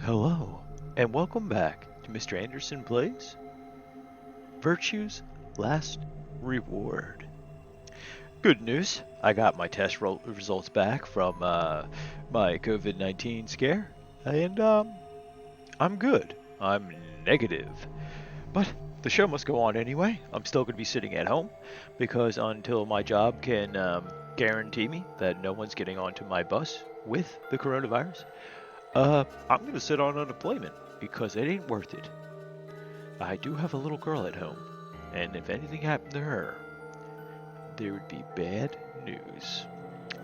Hello, and welcome back to Mr. Anderson Plays Virtue's Last Reward. Good news, I got my test results back from my COVID-19 scare, and I'm good. I'm negative. But the show must go on anyway. I'm still going to be sitting at home because until my job can guarantee me that no one's getting onto my bus with the coronavirus, I'm going to sit on unemployment because it ain't worth it. I do have a little girl at home, and if anything happened to her, there would be bad news.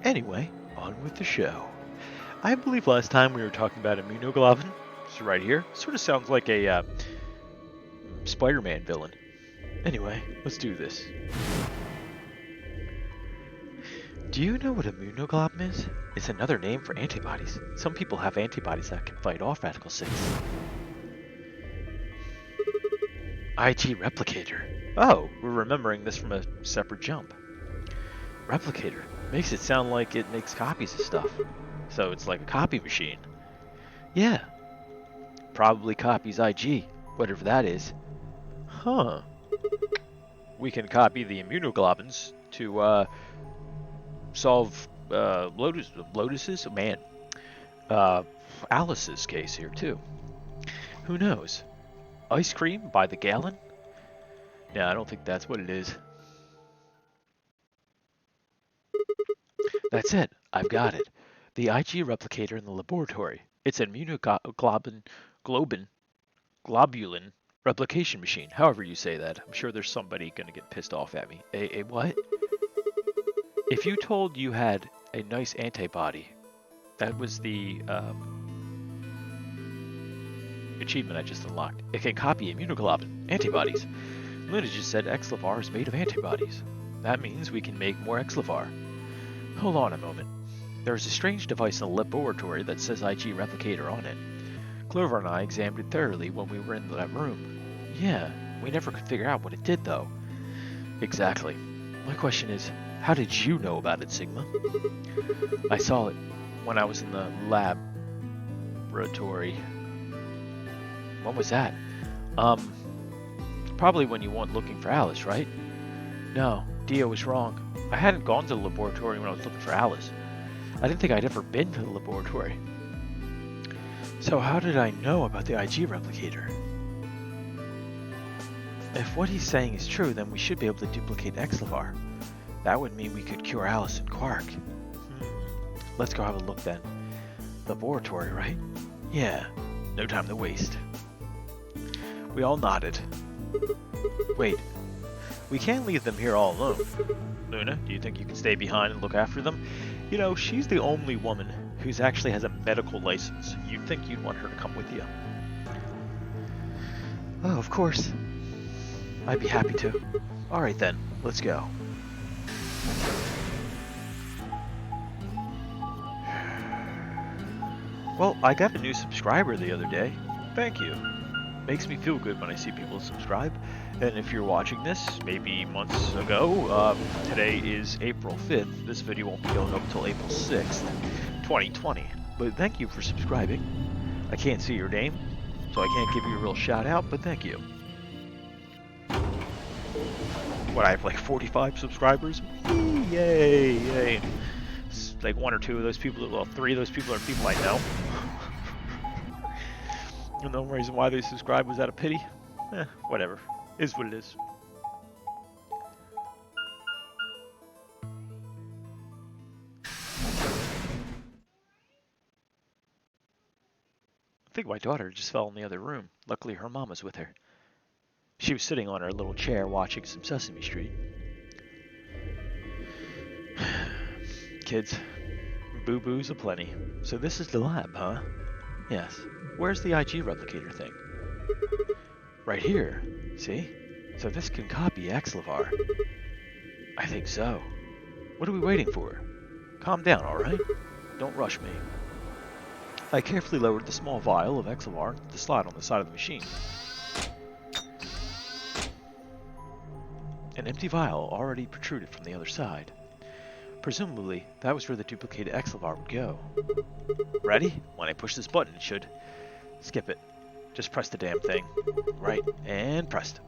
Anyway, on with the show. I believe last time we were talking about immunoglobulin. It's right here. Sort of sounds like a Spider-Man villain. Anyway, let's do this. Do you know what immunoglobulin is? It's another name for antibodies. Some people have antibodies that can fight off Radical 6. IG replicator. Oh, we're remembering this from a separate jump. Replicator. Makes it sound like it makes copies of stuff. So it's like a copy machine. Yeah. Probably copies IG, whatever that is. Huh. We can copy the immunoglobulins to solve Lotus's? Man. Alice's case here too. Who knows? Ice cream by the gallon? Yeah, I don't think that's what it is. That's it. I've got it. The IG replicator in the laboratory. It's an globulin replication machine. However you say that. I'm sure there's somebody going to get pissed off at me. A what? If you told you had a nice antibody, that was the achievement I just unlocked. It can copy immunoglobulin antibodies. Luna just said Exlavar is made of antibodies. That means we can make more Exlavar. Hold on a moment. There's a strange device in the laboratory that says IG replicator on it. Clover and I examined it thoroughly when we were in that room. Yeah, we never could figure out what it did though. Exactly. My question is, how did you know about it, Sigma? I saw it when I was in the laboratory. When was that? Probably when you went looking for Alice, right? No, Dio was wrong. I hadn't gone to the laboratory when I was looking for Alice. I didn't think I'd ever been to the laboratory. So how did I know about the IG replicator? If what he's saying is true, then we should be able to duplicate Exlavar. That would mean we could cure Alice and Quark. Let's go have a look then. Laboratory, right? Yeah, no time to waste. We all nodded. Wait, we can't leave them here all alone. Luna, do you think you can stay behind and look after them? You know, she's the only woman who actually has a medical license. You'd think you'd want her to come with you. Oh, of course. I'd be happy to. Alright then, let's go. Well, I got a new subscriber the other day. Thank you. Makes me feel good when I see people subscribe. And if you're watching this, maybe months ago, today is April 5th. This video won't be going up until April 6th, 2020. But thank you for subscribing. I can't see your name, so I can't give you a real shout out, but thank you. What, I have like 45 subscribers? Yay, yay. It's like one or two of those people, well, three of those people are people I know. And the reason why they subscribe was out of pity. Whatever. Is what it is. I think my daughter just fell in the other room. Luckily her mom was with her. She was sitting on her little chair watching some Sesame Street. Kids, boo-boos aplenty. So this is the lab, huh? Yes. Where's the IG replicator thing? Right here. See? So this can copy Exlavar. I think so. What are we waiting for? Calm down, alright? Don't rush me. I carefully lowered the small vial of Exlavar into the slot on the side of the machine. An empty vial already protruded from the other side. Presumably, that was where the duplicated Excalibur would go. Ready? When I push this button, it should... Skip it. Just press the damn thing. Right, and pressed.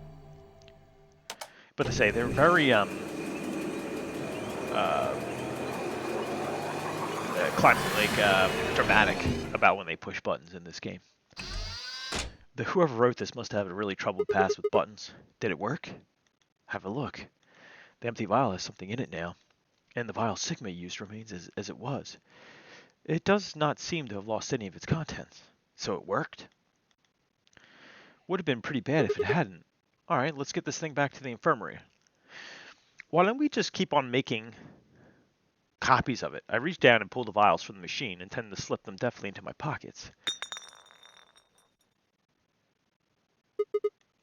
But to say, they're very, dramatic about when they push buttons in this game. Whoever wrote this must have a really troubled past with buttons. Did it work? Have a look. The empty vial has something in it now, and the vial Sigma used remains as it was. It does not seem to have lost any of its contents. So it worked? Would have been pretty bad if it hadn't. Alright, let's get this thing back to the infirmary. Why don't we just keep on making copies of it? I reached down and pulled the vials from the machine, intending to slip them deftly into my pockets.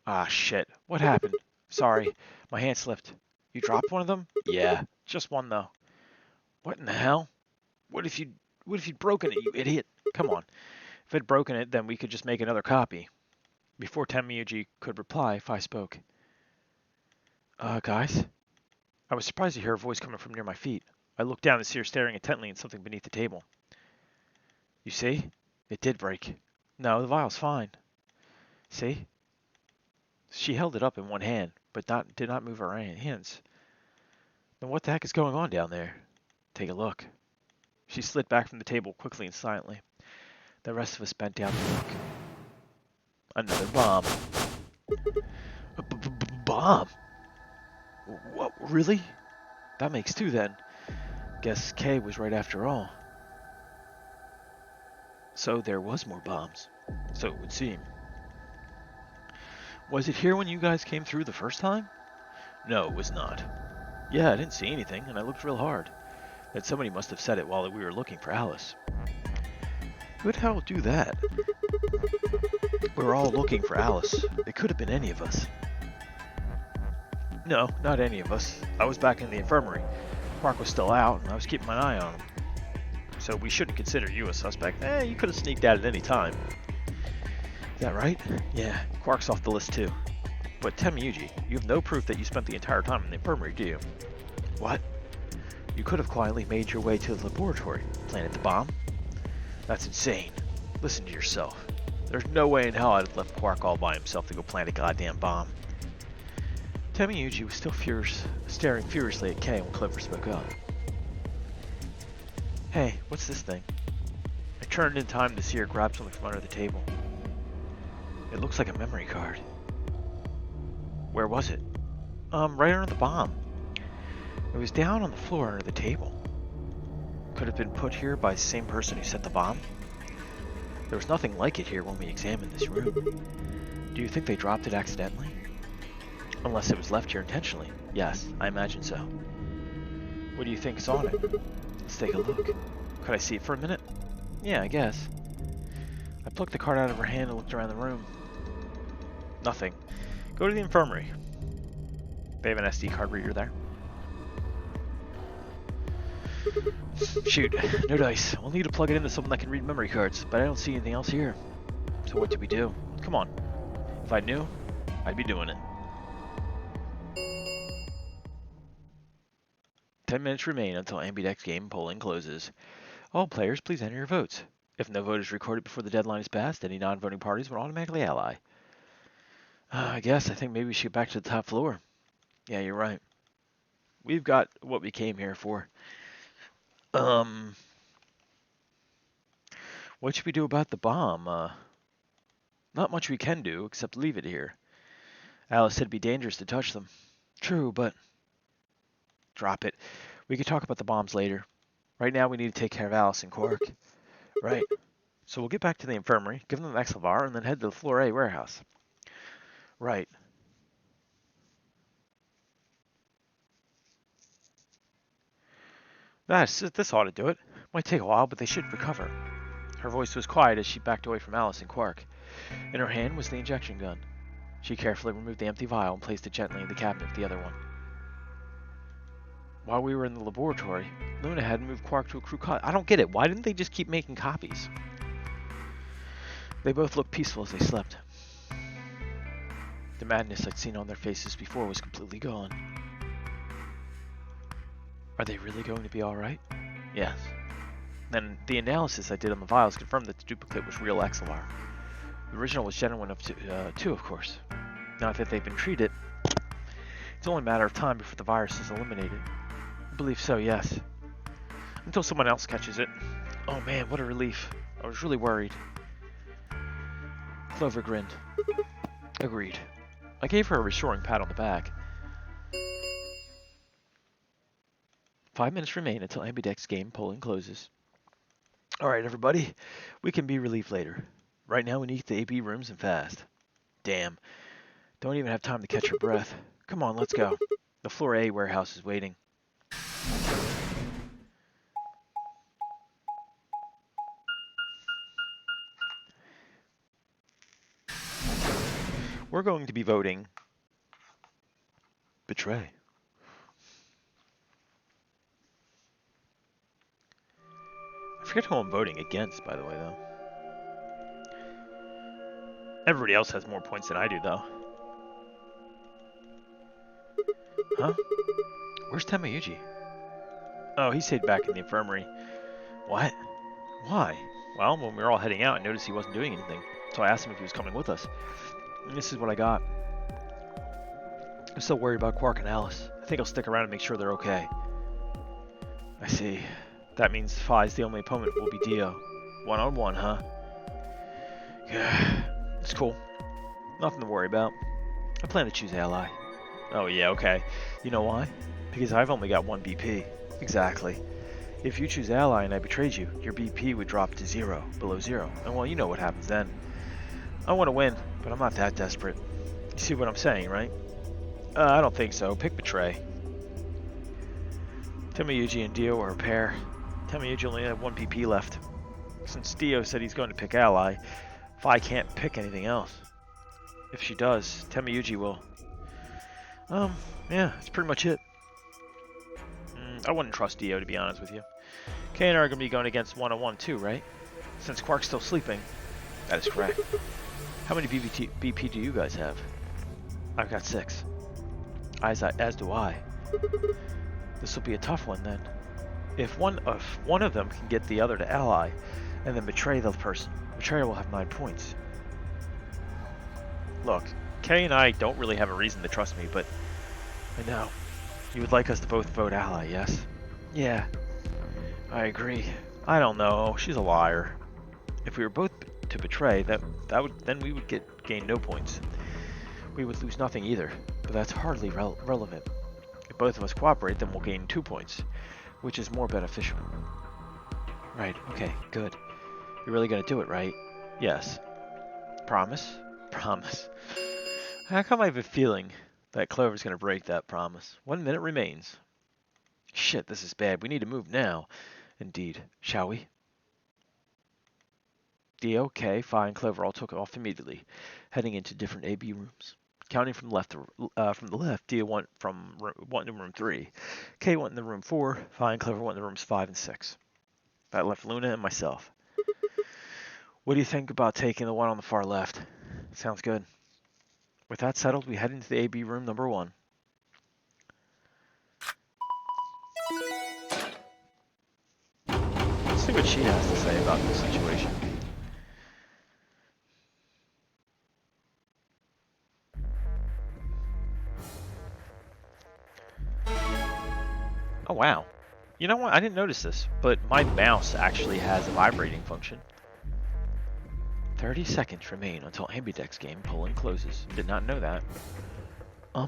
Ah, shit. What happened? Sorry, my hand slipped. You dropped one of them? Yeah, just one though. What in the hell? What if you'd broken it, you idiot? Come on. If I'd broken it, then we could just make another copy. Before Temiyuji could reply, Fi spoke. Guys? I was surprised to hear a voice coming from near my feet. I looked down to see her staring intently at something beneath the table. You see? It did break. No, the vial's fine. See? She held it up in one hand, but did not move her hands. Then what the heck is going on down there? Take a look. She slid back from the table quickly and silently. The rest of us bent down to look. Another bomb. A bomb? What? Really? That makes two then. Guess K was right after all. So there was more bombs. So it would seem. Was it here when you guys came through the first time? No, it was not. Yeah, I didn't see anything, and I looked real hard. That somebody must have said it while we were looking for Alice. Who'd hell do that? We were all looking for Alice. It could have been any of us. No, not any of us. I was back in the infirmary. Mark was still out, and I was keeping my eye on him. So we shouldn't consider you a suspect. You could have sneaked out at any time. Is that right? Yeah, Quark's off the list too. But Temiyuji, you have no proof that you spent the entire time in the infirmary, do you? What? You could have quietly made your way to the laboratory, planted the bomb. That's insane. Listen to yourself. There's no way in hell I'd have left Quark all by himself to go plant a goddamn bomb. Temiyuji was still staring furiously at Kay when Clover spoke up. Hey, what's this thing? I turned in time to see her grab something from under the table. It looks like a memory card. Where was it? Right under the bomb. It was down on the floor under the table. Could have been put here by the same person who set the bomb? There was nothing like it here when we examined this room. Do you think they dropped it accidentally? Unless it was left here intentionally. Yes, I imagine so. What do you think is on it? Let's take a look. Could I see it for a minute? Yeah, I guess. I plucked the card out of her hand and looked around the room. Nothing. Go to the infirmary. They have an SD card reader there. Shoot, no dice. We'll need to plug it into something that can read memory cards, but I don't see anything else here. So what do we do? Come on. If I knew, I'd be doing it. 10 minutes remain until Ambidex game polling closes. All players, please enter your votes. If no vote is recorded before the deadline is passed, any non-voting parties will automatically ally. I think maybe we should get back to the top floor. Yeah, you're right. We've got what we came here for. What should we do about the bomb? Not much we can do, except leave it here. Alice said it'd be dangerous to touch them. True, but... Drop it. We could talk about the bombs later. Right now we need to take care of Alice and Quark. Right. So we'll get back to the infirmary, give them the Excalibur, and then head to the Floor A warehouse. Right. This ought to do it. Might take a while, but they should recover. Her voice was quiet as she backed away from Alice and Quark. In her hand was the injection gun. She carefully removed the empty vial and placed it gently in the cabinet of the other one. While we were in the laboratory, Luna had moved Quark to a crew cot. I don't get it. Why didn't they just keep making copies? They both looked peaceful as they slept. The madness I'd seen on their faces before was completely gone. Are they really going to be alright? Yes. Then the analysis I did on the vials confirmed that the duplicate was real XLR. The original was genuine up to 2, of course. Now that they've been treated, it's only a matter of time before the virus is eliminated. I believe so, yes. Until someone else catches it. Oh man, what a relief. I was really worried. Clover grinned. Agreed. I gave her a reassuring pat on the back. 5 minutes remain until Ambidex game polling closes. Alright everybody, we can be relieved later. Right now we need the AB rooms and fast. Damn. Don't even have time to catch your breath. Come on, let's go. The floor A warehouse is waiting. We're going to be voting Betray. I forget who I'm voting against, by the way, though. Everybody else has more points than I do, though. Huh? Where's Tamayuji? Oh, he stayed back in the infirmary. What? Why? Well, when we were all heading out, I noticed he wasn't doing anything. So I asked him if he was coming with us. And this is what I got. I'm still worried about Quark and Alice. I think I'll stick around and make sure they're okay. I see. That means Phi's the only opponent will be Dio. 1-on-1, huh? Yeah, it's cool. Nothing to worry about. I plan to choose Ally. Oh yeah, okay. You know why? Because I've only got 1 BP. Exactly. If you choose Ally and I betrayed you, your BP would drop to 0, below 0. And well, you know what happens then. I want to win, but I'm not that desperate. You see what I'm saying, right? I don't think so. Pick Betray. Tamayuji and Dio are a pair. Tamayuji only had 1 PP left. Since Dio said he's going to pick Ally, Phi can't pick anything else. If she does, Tamayuji will. Yeah, that's pretty much it. I wouldn't trust Dio, to be honest with you. Kay and I are going to be going against 1-on-1 too, right? Since Quark's still sleeping. That is correct. How many BP do you guys have? I've got 6. As do I. This will be a tough one then. If one of them can get the other to Ally, and then betray the person, Betrayer will have 9 points. Look, Kay and I don't really have a reason to trust me, but I know. You would like us to both vote Ally, yes? Yeah. I agree. I don't know. She's a liar. If we were both to betray, then we would gain no points. We would lose nothing either, but that's hardly relevant. If both of us cooperate, then we'll gain 2 points, which is more beneficial. Right, okay, good. You're really gonna do it, right? Yes. Promise? Promise. How come I have a feeling that Clover's gonna break that promise? 1 minute remains. Shit, this is bad. We need to move now. Indeed. Shall we? Dio, Kay, Phi, and Clover all took off immediately, heading into different AB rooms. Counting from the left, Dio went into room 3. Kay went into room 4. Phi and Clover went into rooms 5 and 6. That left Luna and myself. What do you think about taking the one on the far left? Sounds good. With that settled, we head into the AB room number 1. Let's see what she has to say about this situation. Oh wow. You know what? I didn't notice this, but my mouse actually has a vibrating function. 30 seconds remain until Ambidex game polling closes. Did not know that.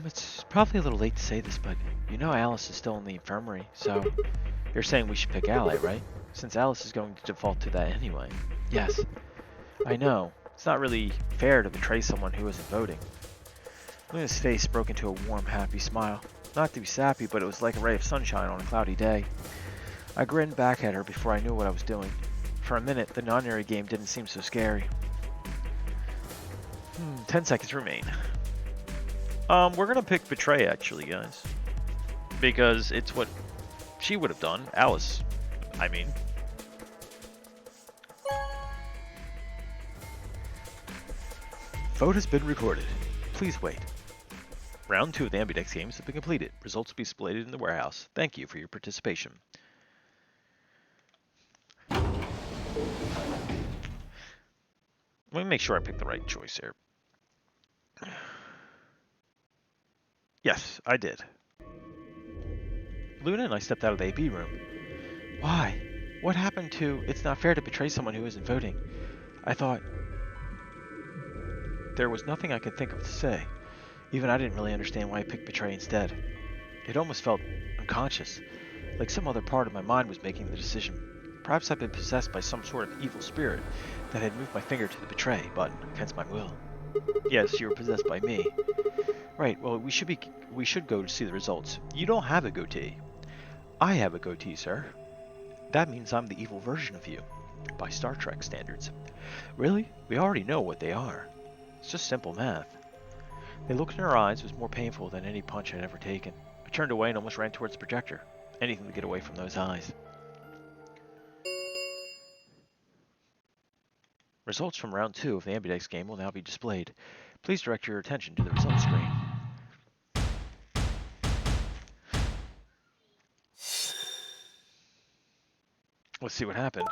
It's probably a little late to say this, but you know Alice is still in the infirmary, so you're saying we should pick Ally, right? Since Alice is going to default to that anyway. Yes. I know. It's not really fair to betray someone who isn't voting. Luna's face broke into a warm, happy smile. Not to be sappy, but it was like a ray of sunshine on a cloudy day. I grinned back at her before I knew what I was doing. For a minute, the Nonary game didn't seem so scary. 10 seconds remain. We're gonna pick Betray, actually, guys. Because it's what she would have done. Alice, I mean. Vote has been recorded. Please wait. Round 2 of the Ambidex games have been completed. Results will be displayed in the warehouse. Thank you for your participation. Let me make sure I picked the right choice here. Yes, I did. Luna and I stepped out of the AB room. Why? What happened to it's not fair to betray someone who isn't voting? I thought there was nothing I could think of to say. Even I didn't really understand why I picked betray instead. It almost felt unconscious, like some other part of my mind was making the decision. Perhaps I'd been possessed by some sort of evil spirit that had moved my finger to the betray button against my will. Yes, you were possessed by me. Right, well, we should go to see the results. You don't have a goatee. I have a goatee, sir. That means I'm the evil version of you, by Star Trek standards. Really? We already know what they are. It's just simple math. The look in her eyes was more painful than any punch I'd ever taken. I turned away and almost ran towards the projector. Anything to get away from those eyes. Results from round 2 of the Ambidex game will now be displayed. Please direct your attention to the results screen. Let's see what happened.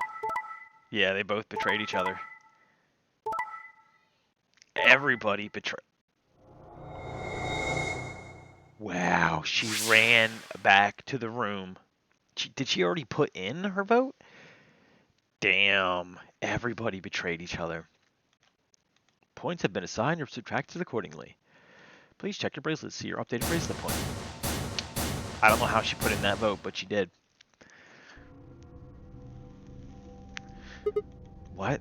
Yeah, they both betrayed each other. Everybody betrayed. Wow, she ran back to the room. Did she already put in her vote? Damn, everybody betrayed each other. Points have been assigned or subtracted accordingly. Please check your bracelet to see your updated bracelet point. I don't know how she put in that vote, but she did. What?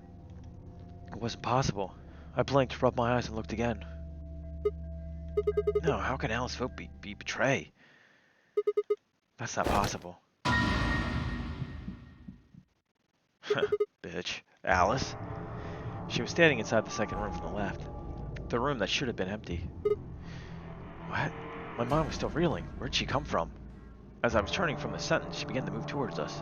It wasn't possible. I blinked, rubbed my eyes, and looked again. No, how can Alice's vote be betray? That's not possible. Bitch. Alice? She was standing inside the second room from the left. The room that should have been empty. What? My mind was still reeling. Where'd she come from? As I was turning from the sentence, she began to move towards us.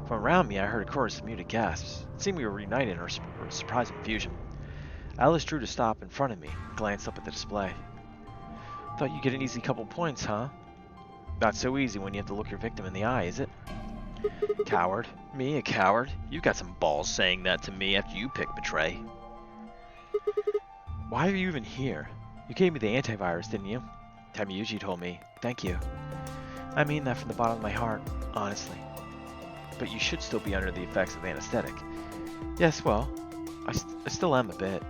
From around me, I heard a chorus of muted gasps. It seemed we were reunited in our surprising fusion. Alice drew to stop in front of me, and glanced up at the display. Thought you'd get an easy couple points, huh? Not so easy when you have to look your victim in the eye, is it? Coward. Me, a coward? You've got some balls saying that to me after you picked betray. Why are you even here? You gave me the antivirus, didn't you? Tamiyuji told me. Thank you. I mean that from the bottom of my heart, honestly. But you should still be under the effects of anesthetic. Yes, well, I still am a bit.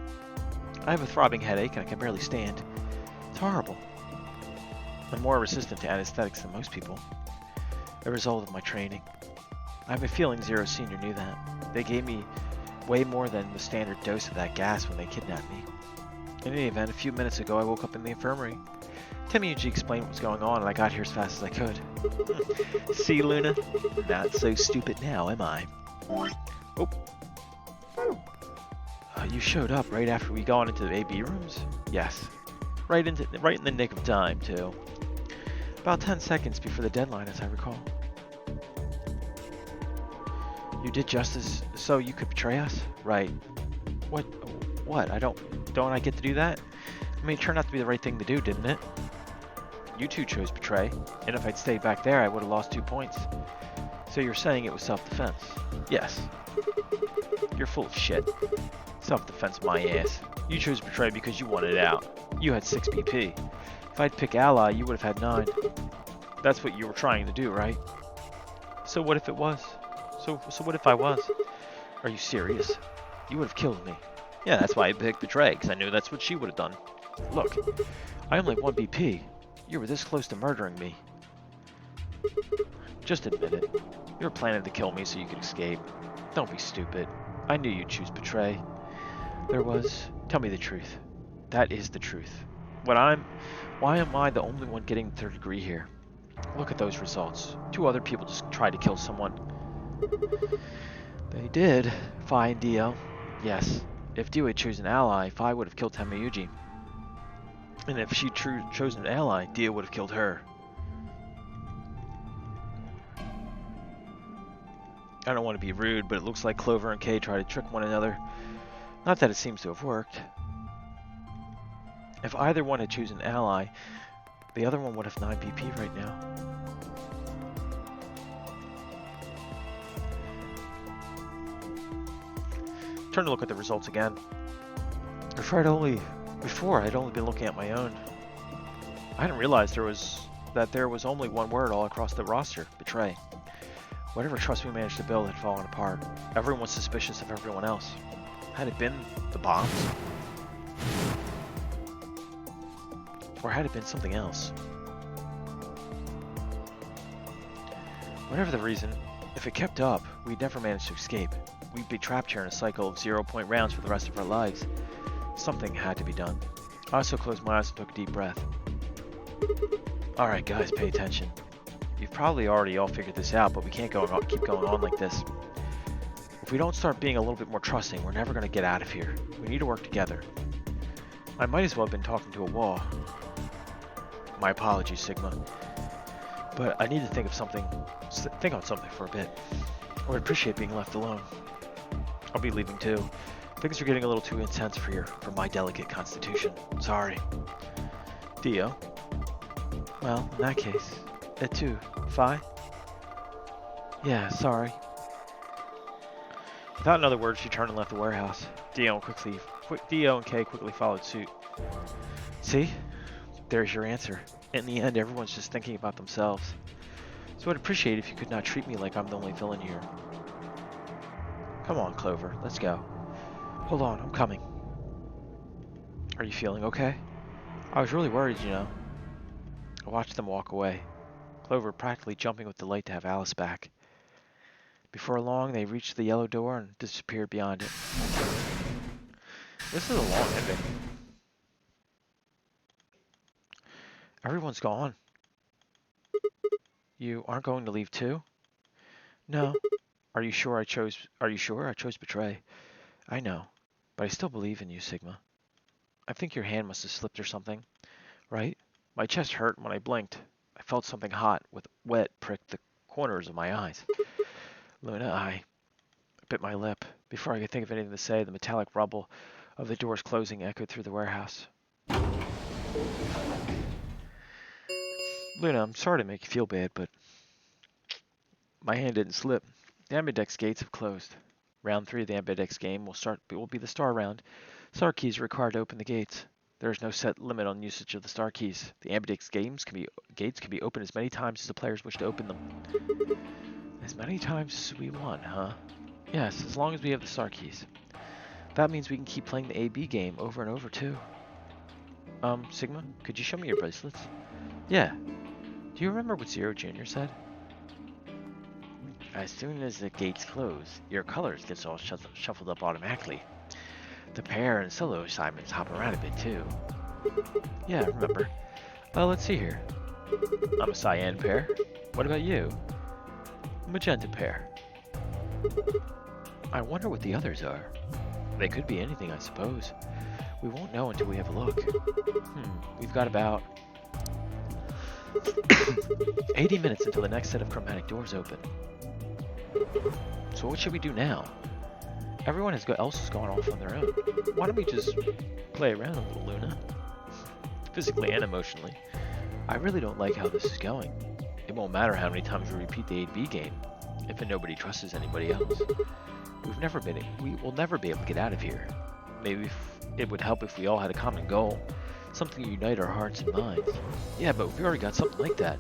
I have a throbbing headache and I can barely stand. It's horrible. I'm more resistant to anesthetics than most people. A result of my training. I have a feeling Zero Senior knew that. They gave me way more than the standard dose of that gas when they kidnapped me. In any event, a few minutes ago I woke up in the infirmary. Tamiyuji explained what was going on and I got here as fast as I could. See, Luna? Not so stupid now, am I? Oh. You showed up right after we got into the AB rooms? Yes. Right in the nick of time, too. About 10 seconds before the deadline, as I recall. You did justice so you could betray us? Right. What? Don't I get to do that? I mean, it turned out to be the right thing to do, didn't it? You two chose betray, and if I'd stayed back there, I would have lost 2 points. So you're saying it was self-defense? Yes. You're full of shit. Self-defense my ass. You chose betray because you wanted out. You had 6 BP. If I'd pick ally, you would have had 9. That's what you were trying to do, right? So what if it was? So what if I was? Are you serious? You would have killed me. Yeah, that's why I picked betray, because I knew that's what she would have done. Look, I only 1 BP. You were this close to murdering me. Just admit it. You were planning to kill me so you could escape. Don't be stupid. I knew you'd choose betray. There was... Tell me the truth. That is the truth. Why am I the only one getting the 3rd degree here? Look at those results. 2 other people just tried to kill someone. They did. Fi and Dio. Yes. If Dio had chosen ally, Fi would have killed Tamiyuji. And if she chosen an ally, Dio would have killed her. I don't want to be rude, but it looks like Clover and Kay try to trick one another. Not that it seems to have worked. If either one had chosen an ally, the other one would have 9 BP right now. Turn to look at the results again. Before I'd only been looking at my own. I hadn't realized that there was only one word all across the roster: betray. Whatever trust we managed to build had fallen apart. Everyone was suspicious of everyone else. Had it been the bombs? Or had it been something else? Whatever the reason, if it kept up, we'd never manage to escape. We'd be trapped here in a cycle of 0-point rounds for the rest of our lives. Something had to be done. I also closed my eyes and took a deep breath. Alright guys, pay attention. You've probably already all figured this out, but we can't keep going on like this. If we don't start being a little bit more trusting, we're never going to get out of here. We need to work together. I might as well have been talking to a wall. My apologies, Sigma. But I need to think on something for a bit. I would appreciate being left alone. I'll be leaving too. Things are getting a little too intense for my delicate constitution. Sorry. Dio? Well, in that case, it too. Fi? Yeah, sorry. Without another word, she turned and left the warehouse. Dio and Kay quickly followed suit. See? There's your answer. In the end, everyone's just thinking about themselves. So I'd appreciate if you could not treat me like I'm the only villain here. Come on, Clover, let's go. Hold on, I'm coming. Are you feeling okay? I was really worried, you know. I watched them walk away. Clover practically jumping with delight to have Alice back. Before long, they reached the yellow door and disappeared beyond it. This is a long ending. Everyone's gone. You aren't going to leave too? No. Are you sure I chose betray? I know, but I still believe in you, Sigma. I think your hand must have slipped or something, right? My chest hurt when I blinked. I felt something hot with wet prick the corners of my eyes. Luna, I bit my lip. Before I could think of anything to say, the metallic rumble of the doors closing echoed through the warehouse. Luna, I'm sorry to make you feel bad, but my hand didn't slip. The Ambidex gates have closed. Round 3 of the Ambidex game will be the star round. Star keys are required to open the gates. There is no set limit on usage of the star keys. The Ambidex gates can be opened as many times as the players wish to open them. As many times as we want, huh? Yes, as long as we have the star keys. That means we can keep playing the AB game over and over too. Sigma, could you show me your bracelets? Yeah. Do you remember what Zero Jr. said? As soon as the gates close, your colors get all shuffled up automatically. The pair and solo assignments hop around a bit too. Yeah, I remember. Well, let's see here. I'm a cyan pair. What about you? Magenta pair. I wonder what the others are. They could be anything, I suppose. We won't know until we have a look. We've got about 80 minutes until the next set of chromatic doors open. So what should we do now? Everyone else has gone off on their own. Why don't we just play around a little, Luna? Physically and emotionally. I really don't like how this is going. It won't matter how many times we repeat the 8B game if nobody trusts anybody else. We will never be able to get out of here. Maybe it would help if we all had a common goal. Something to unite our hearts and minds. Yeah, but we already got something like that.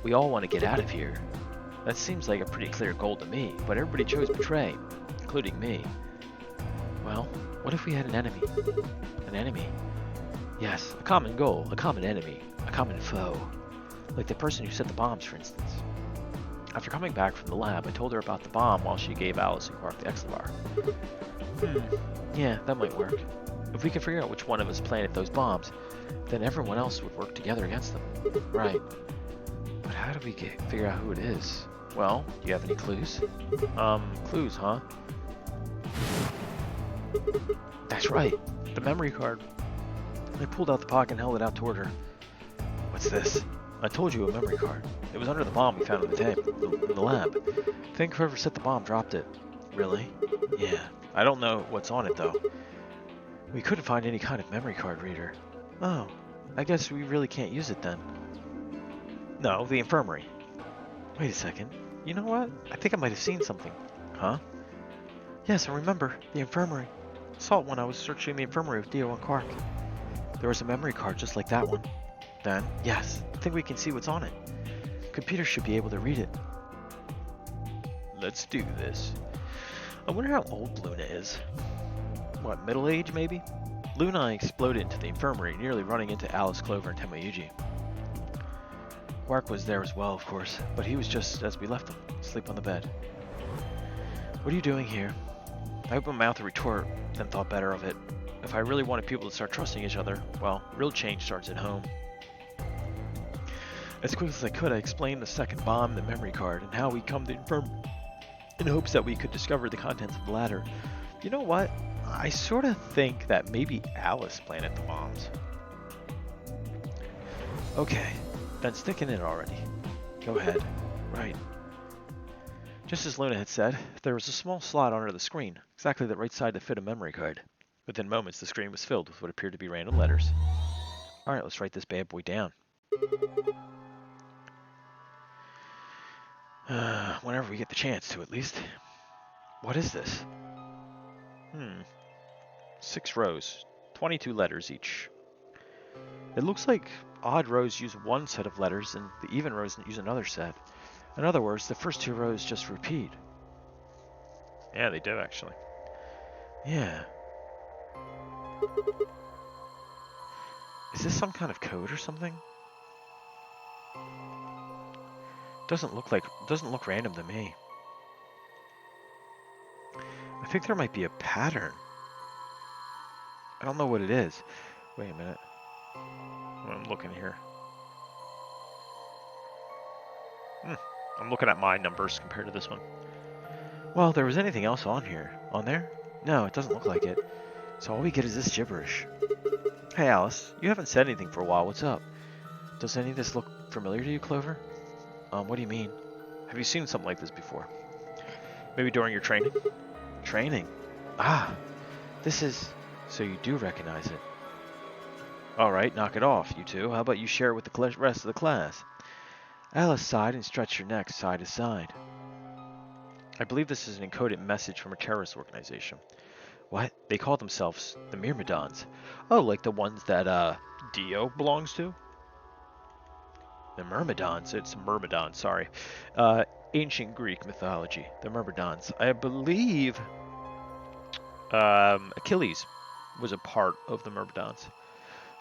We all want to get out of here. That seems like a pretty clear goal to me, but everybody chose betray, including me. Well, what if we had an enemy? An enemy? Yes, a common goal, a common enemy, a common foe. Like the person who set the bombs, for instance. After coming back from the lab, I told her about the bomb while she gave Alice and Quark the Excalibur. Yeah, that might work. If we can figure out which one of us planted those bombs, then everyone else would work together against them. Right. But how do we figure out who it is? Well, do you have any clues? Clues, huh? That's right. The memory card. I pulled out the pocket and held it out toward her. What's this? I told you, a memory card. It was under the bomb we found in the lab. Think whoever set the bomb dropped it. Really? Yeah. I don't know what's on it, though. We couldn't find any kind of memory card reader. Oh, I guess we really can't use it then. No, the infirmary. Wait a second. You know what? I think I might have seen something. Huh? Yes, I remember. The infirmary. I saw it when I was searching the infirmary with Dio and Quark. There was a memory card just like that one. Then, yes, I think we can see what's on it. Computers should be able to read it. Let's do this. I wonder how old Luna is. What, middle age maybe? Luna exploded into the infirmary, nearly running into Alice, Clover, and Temayuji. Quark was there as well, of course, but he was just as we left him, asleep on the bed. What are you doing here? I opened my mouth to retort, then thought better of it. If I really wanted people to start trusting each other, well, real change starts at home. As quick as I could, I explained the second bomb, the memory card, and how we come to infirmary in hopes that we could discover the contents of the ladder. You know what? I sort of think that maybe Alice planted the bombs. Okay, then stick in it already. Go ahead. Right. Just as Luna had said, there was a small slot under the screen, exactly the right side to fit a memory card. Within moments, the screen was filled with what appeared to be random letters. Alright, let's write this bad boy down. Whenever we get the chance to, at least. What is this? 6 rows, 22 letters each. It looks like odd rows use one set of letters and the even rows use another set. In other words, the first 2 rows just repeat. Yeah, they do actually. Yeah. Is this some kind of code or something? Doesn't look random to me. I think there might be a pattern. I don't know what it is. Wait a minute. I'm looking here. I'm looking at my numbers compared to this one. Well, there was anything else on here. On there? No, it doesn't look like it. So all we get is this gibberish. Hey Alice, you haven't said anything for a while. What's up? Does any of this look familiar to you, Clover? What do you mean? Have you seen something like this before? Maybe during your training? Training? Ah, this is... So you do recognize it. Alright, knock it off, you two. How about you share it with the rest of the class? Alice sighed and stretched her neck side to side. I believe this is an encoded message from a terrorist organization. What? They call themselves the Myrmidons. Oh, like the ones that, Dio belongs to? The Myrmidons. It's Myrmidon, sorry. Ancient Greek mythology. The Myrmidons. I believe Achilles was a part of the Myrmidons.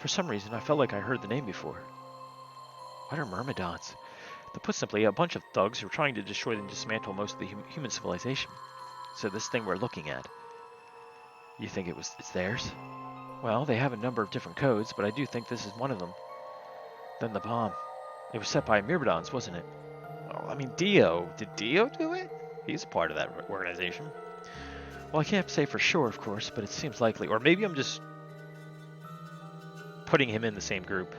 For some reason, I felt like I heard the name before. What are Myrmidons? To put simply, a bunch of thugs who are trying to destroy and dismantle most of the human civilization. So this thing we're looking at, you think it's theirs? Well, they have a number of different codes, but I do think this is one of them. Then the bomb. It was set by Myrmidons, wasn't it? Well, I mean, Dio. Did Dio do it? He's part of that organization. Well, I can't say for sure, of course, but it seems likely. Or maybe I'm just putting him in the same group.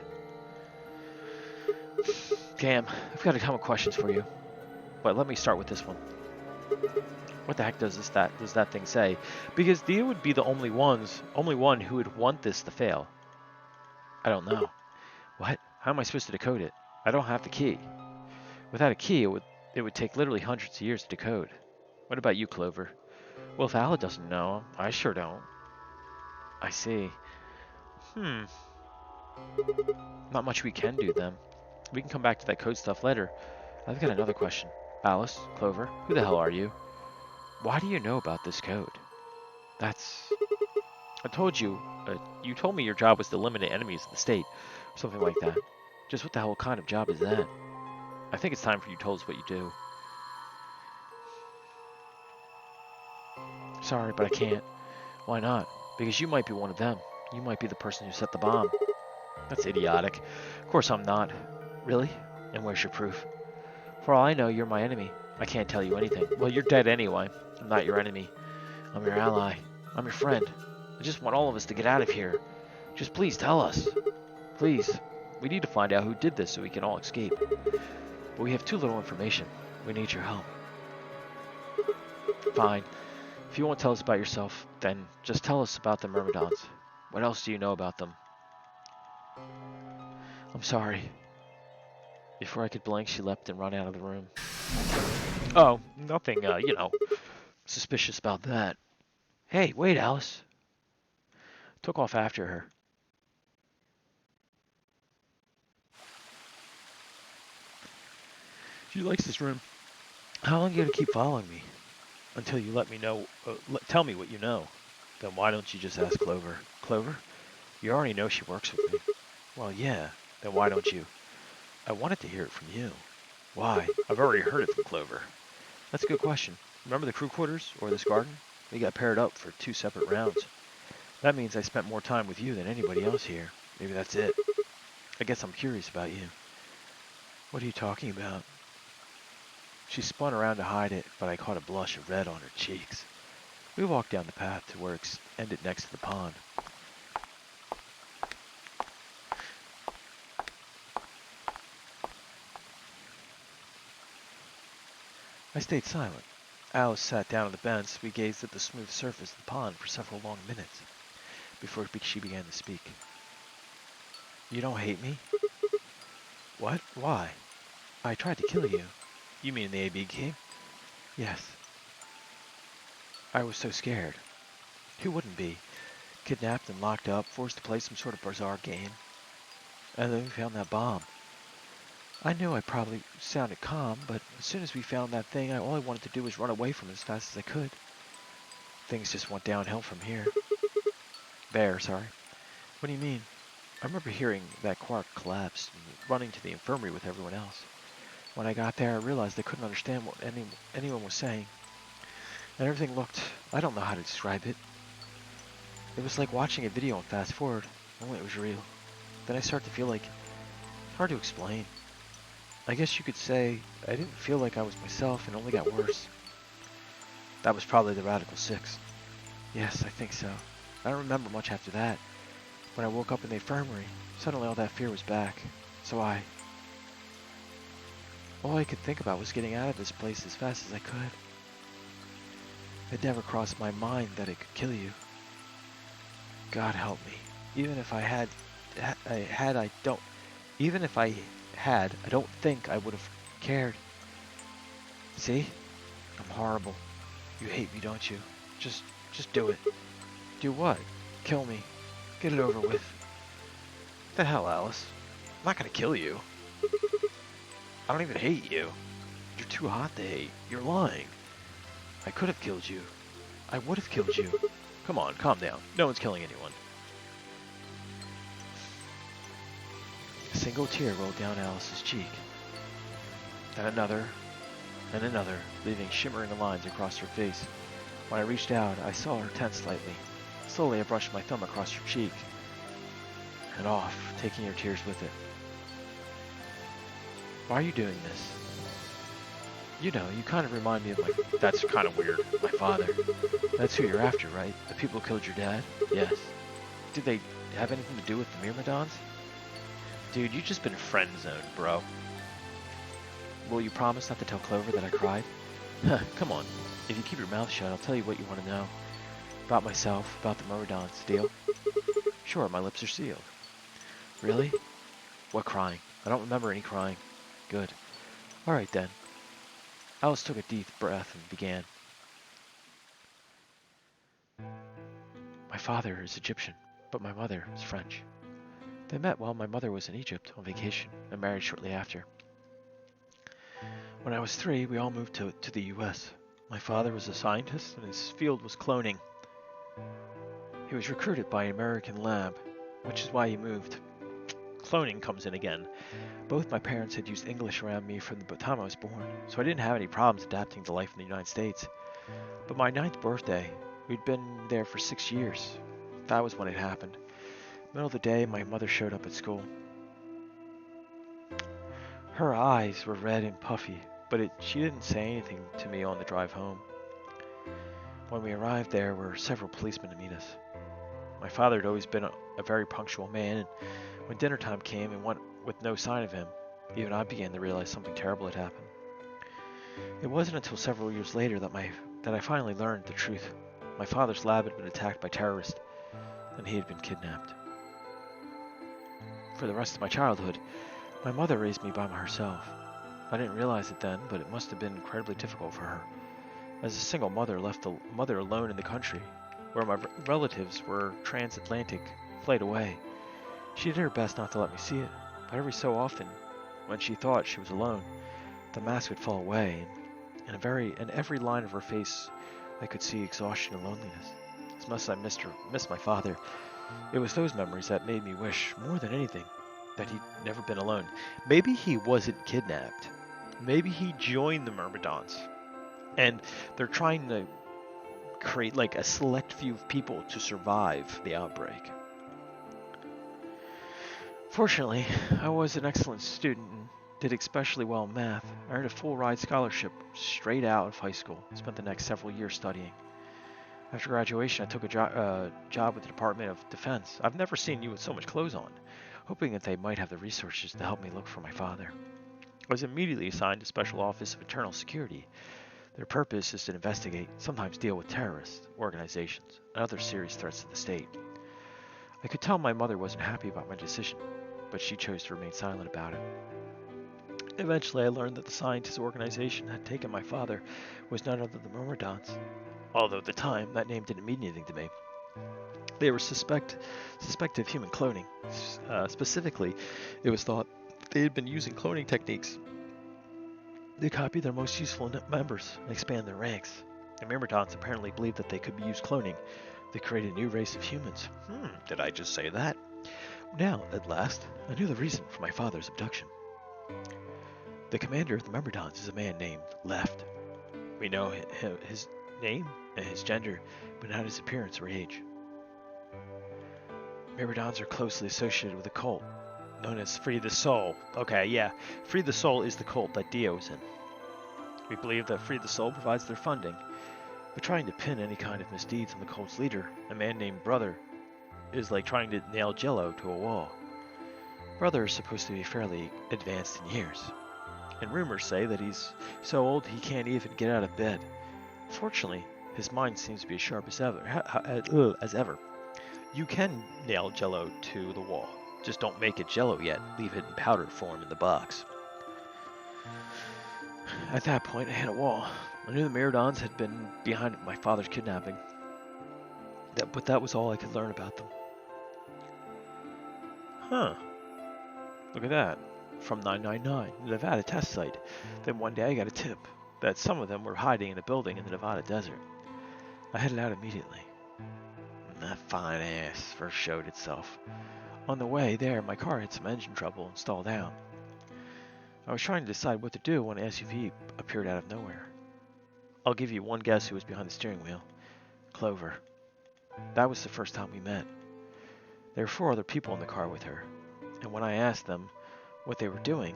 Damn, I've got a ton of questions for you. But let me start with this one. What the heck does that thing say? Because Dio would be the only one who would want this to fail. I don't know. What? How am I supposed to decode it? I don't have the key. Without a key, it would take literally hundreds of years to decode. What about you, Clover? Well, if Ala doesn't know, I sure don't. I see. Not much we can do then. We can come back to that code stuff later. I've got another question. Alice, Clover, who the hell are you? Why do you know about this code? That's... I told you, you told me your job was to eliminate enemies of the state, or something like that. Just what the hell kind of job is that? I think it's time for you to tell us what you do. Sorry, but I can't. Why not? Because you might be one of them. You might be the person who set the bomb. That's idiotic. Of course I'm not. Really? And where's your proof? For all I know, you're my enemy. I can't tell you anything. Well, you're dead anyway. I'm not your enemy. I'm your ally. I'm your friend. I just want all of us to get out of here. Just please tell us. Please. We need to find out who did this so we can all escape. But we have too little information. We need your help. Fine. If you won't tell us about yourself, then just tell us about the Myrmidons. What else do you know about them? I'm sorry. Before I could blink, she leapt and ran out of the room. Oh, nothing, suspicious about that. Hey, wait, Alice. Took off after her. She likes this room. How long are you going to keep following me? Until you let me know, tell me what you know. Then why don't you just ask Clover? Clover? You already know she works with me. Well, yeah. Then why don't you? I wanted to hear it from you. Why? I've already heard it from Clover. That's a good question. Remember the crew quarters, or this garden? We got paired up for 2 separate rounds. That means I spent more time with you than anybody else here. Maybe that's it. I guess I'm curious about you. What are you talking about? She spun around to hide it, but I caught a blush of red on her cheeks. We walked down the path to where it ended next to the pond. I stayed silent. Alice sat down on the bench. We gazed at the smooth surface of the pond for several long minutes before she began to speak. You don't hate me? What? Why? I tried to kill you. You mean in the AB game? Yes. I was so scared. Who wouldn't be? Kidnapped and locked up, forced to play some sort of bizarre game. And then we found that bomb. I knew I probably sounded calm, but as soon as we found that thing, all I wanted to do was run away from it as fast as I could. Things just went downhill from here. Sorry. What do you mean? I remember hearing that Quark collapsed and running to the infirmary with everyone else. When I got there, I realized they couldn't understand what anyone was saying. And everything looked... I don't know how to describe it. It was like watching a video and fast forward, only it was real. Then I started to feel like... It's hard to explain. I guess you could say I didn't feel like I was myself and only got worse. That was probably the Radical 6. Yes, I think so. I don't remember much after that. When I woke up in the infirmary, suddenly all that fear was back. So all I could think about was getting out of this place as fast as I could. It never crossed my mind that it could kill you. God help me. Even if I had, even if I had, I don't think I would have cared. See? I'm horrible. You hate me, don't you? Just do it. Do what? Kill me. Get it over with. What the hell, Alice? I'm not gonna kill you. I don't even hate you. You're too hot to hate. You're lying. I could have killed you. I would have killed you. Come on, calm down. No one's killing anyone. A single tear rolled down Alice's cheek. Then another, and another, leaving shimmering lines across her face. When I reached out, I saw her tense slightly. Slowly, I brushed my thumb across her cheek and off, taking her tears with it. Why are you doing this? You know, you kind of remind me of my... That's kind of weird. My father. That's who you're after, right? The people who killed your dad? Yes. Did they have anything to do with the Myrmidons? Dude, you just been friend-zoned, bro. Will you promise not to tell Clover that I cried? Huh, come on. If you keep your mouth shut, I'll tell you what you want to know. About myself, about the Myrmidons. Deal? Sure, my lips are sealed. Really? What crying? I don't remember any crying. Good. Alright then. Alice took a deep breath and began. My father is Egyptian, but my mother is French. They met while my mother was in Egypt on vacation and married shortly after. When I was 3, we all moved to the US. My father was a scientist and his field was cloning. He was recruited by an American lab, which is why he moved. Cloning comes in again. Both my parents had used English around me from the time I was born, so I didn't have any problems adapting to life in the United States. But my 9th birthday, we'd been there for 6 years. That was when it happened. Middle of the day, my mother showed up at school. Her eyes were red and puffy, but she didn't say anything to me on the drive home. When we arrived, there were several policemen to meet us. My father had always been a very punctual man, and when dinner time came and went with no sign of him, even I began to realize something terrible had happened. It wasn't until several years later that I finally learned the truth. My father's lab had been attacked by terrorists, and he had been kidnapped. for the rest of my childhood. My mother raised me by herself. I didn't realize it then, but it must have been incredibly difficult for her. As a single mother left mother alone in the country, where my relatives were transatlantic, flight away. She did her best not to let me see it, but every so often, when she thought she was alone, the mask would fall away, and in every line of her face I could see exhaustion and loneliness. As much as I missed my father, it was those memories that made me wish, more than anything, that he'd never been alone. Maybe he wasn't kidnapped. Maybe he joined the Myrmidons, and they're trying to create like a select few of people to survive the outbreak. Fortunately, I was an excellent student and did especially well in math. I earned a full ride scholarship straight out of high school. Spent the next several years studying. After graduation, I took a job with the Department of Defense. I've never seen you with so much clothes on, hoping that they might have the resources to help me look for my father. I was immediately assigned to Special Office of Internal Security. Their purpose is to investigate, sometimes deal with terrorist organizations, and other serious threats to the state. I could tell my mother wasn't happy about my decision, but she chose to remain silent about it. Eventually, I learned that the scientist organization that had taken my father was none other than the Myrmidons, although at the time that name didn't mean anything to me. They were suspected of human cloning. Specifically, it was thought they had been using cloning techniques to copy their most useful members and expand their ranks. The Myrmidons apparently believed that they could use cloning to create a new race of humans. Did I just say that? Now, at last, I knew the reason for my father's abduction. The commander of the Myrmidons is a man named Left. We know his name and his gender, but not his appearance or age. Myrmidons are closely associated with a cult known as Free the Soul. Okay, yeah, Free the Soul is the cult that Dio is in. We believe that Free the Soul provides their funding, but trying to pin any kind of misdeeds on the cult's leader, a man named Brother, is like trying to nail Jello to a wall. Brother is supposed to be fairly advanced in years, and rumors say that he's so old he can't even get out of bed. Fortunately, his mind seems to be as sharp as ever. You can nail Jello to the wall. Just don't make it Jello yet. Leave it in powder form in the box. At that point, I hit a wall. I knew the Myrmidons had been behind my father's kidnapping, but that was all I could learn about them. Huh. Look at that. From 999, the Nevada test site. Then one day I got a tip that some of them were hiding in a building in the Nevada desert. I headed out immediately. That fine ass first showed itself. On the way there, my car had some engine trouble and stalled out. I was trying to decide what to do when an SUV appeared out of nowhere. I'll give you one guess who was behind the steering wheel. Clover. That was the first time we met. There were 4 other people in the car with her, and when I asked them what they were doing,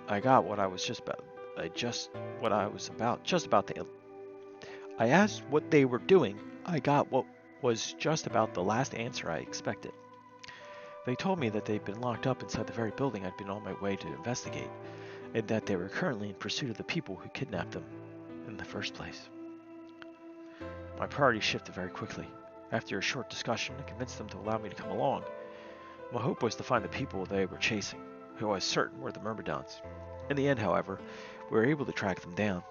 I got what I was just about. I asked what they were doing. I got what was just about the last answer I expected. They told me that they'd been locked up inside the very building I'd been on my way to investigate, and that they were currently in pursuit of the people who kidnapped them in the first place. My priorities shifted very quickly. After a short discussion, I convinced them to allow me to come along. My hope was to find the people they were chasing, who I was certain were the Myrmidons. In the end, however, we were able to track them down.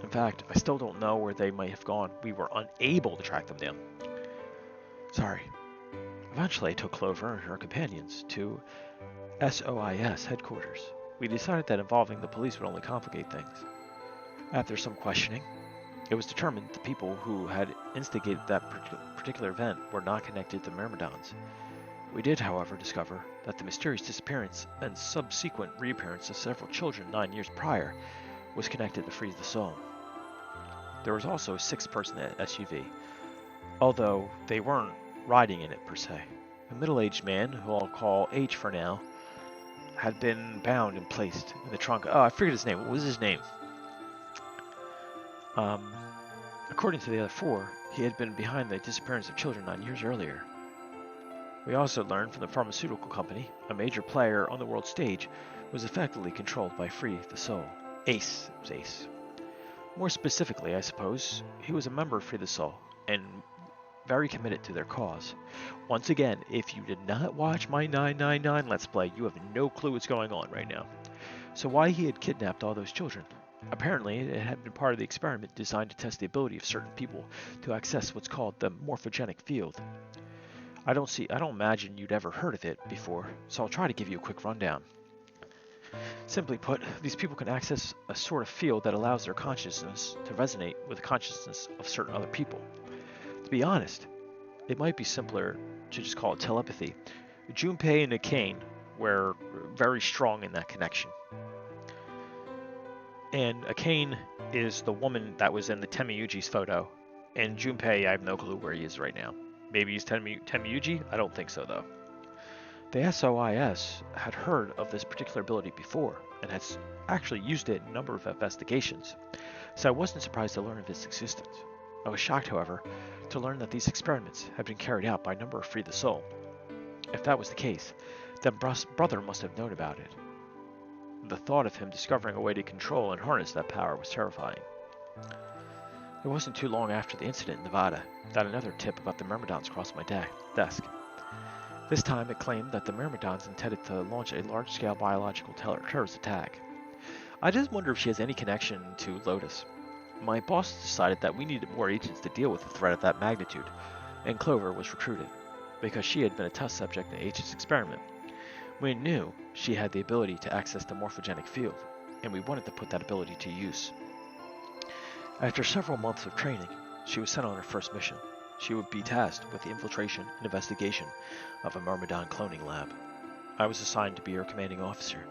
In fact, I still don't know where they might have gone. We were unable to track them down. Sorry. Eventually, I took Clover and her companions to SOIS headquarters. We decided that involving the police would only complicate things. After some questioning, it was determined the people who had instigated that particular event were not connected to the Myrmidons. We did, however, discover that the mysterious disappearance and subsequent reappearance of several children 9 years prior was connected to Free the Soul. There was also a 6-person SUV, although they weren't riding in it per se. A middle-aged man, who I'll call H for now, had been bound and placed in the trunk. Oh, I forget his name. What was his name? According to the other 4, he had been behind the disappearance of children 9 years earlier. We also learned from the pharmaceutical company, a major player on the world stage was effectively controlled by Free the Soul. Ace. It was Ace. More specifically, I suppose, he was a member of Free the Soul, and very committed to their cause. Once again, if you did not watch my 999 Let's Play, you have no clue what's going on right now. So why he had kidnapped all those children? Apparently, it had been part of the experiment designed to test the ability of certain people to access what's called the morphogenic field. I don't imagine you'd ever heard of it before, so I'll try to give you a quick rundown. Simply put, these people can access a sort of field that allows their consciousness to resonate with the consciousness of certain other people. To be honest, it might be simpler to just call it telepathy. Junpei and Akane were very strong in that connection. And Akane is the woman that was in the Temiyuji's photo. And Junpei, I have no clue where he is right now. Maybe he's Temiyuji? I don't think so, though. The SOIS had heard of this particular ability before, and had actually used it in a number of investigations, so I wasn't surprised to learn of its existence. I was shocked, however, to learn that these experiments had been carried out by a number of Free the Soul. If that was the case, then brother must have known about it. The thought of him discovering a way to control and harness that power was terrifying. It wasn't too long after the incident in Nevada that another tip about the Myrmidons crossed my desk. This time it claimed that the Myrmidons intended to launch a large-scale biological terrorist attack. I just wonder if she has any connection to Lotus. My boss decided that we needed more agents to deal with a threat of that magnitude, and Clover was recruited, because she had been a test subject in H's experiment. We knew she had the ability to access the morphogenic field, and we wanted to put that ability to use. After several months of training, she was sent on her first mission. She would be tasked with the infiltration and investigation of a Myrmidon cloning lab. I was assigned to be her commanding officer.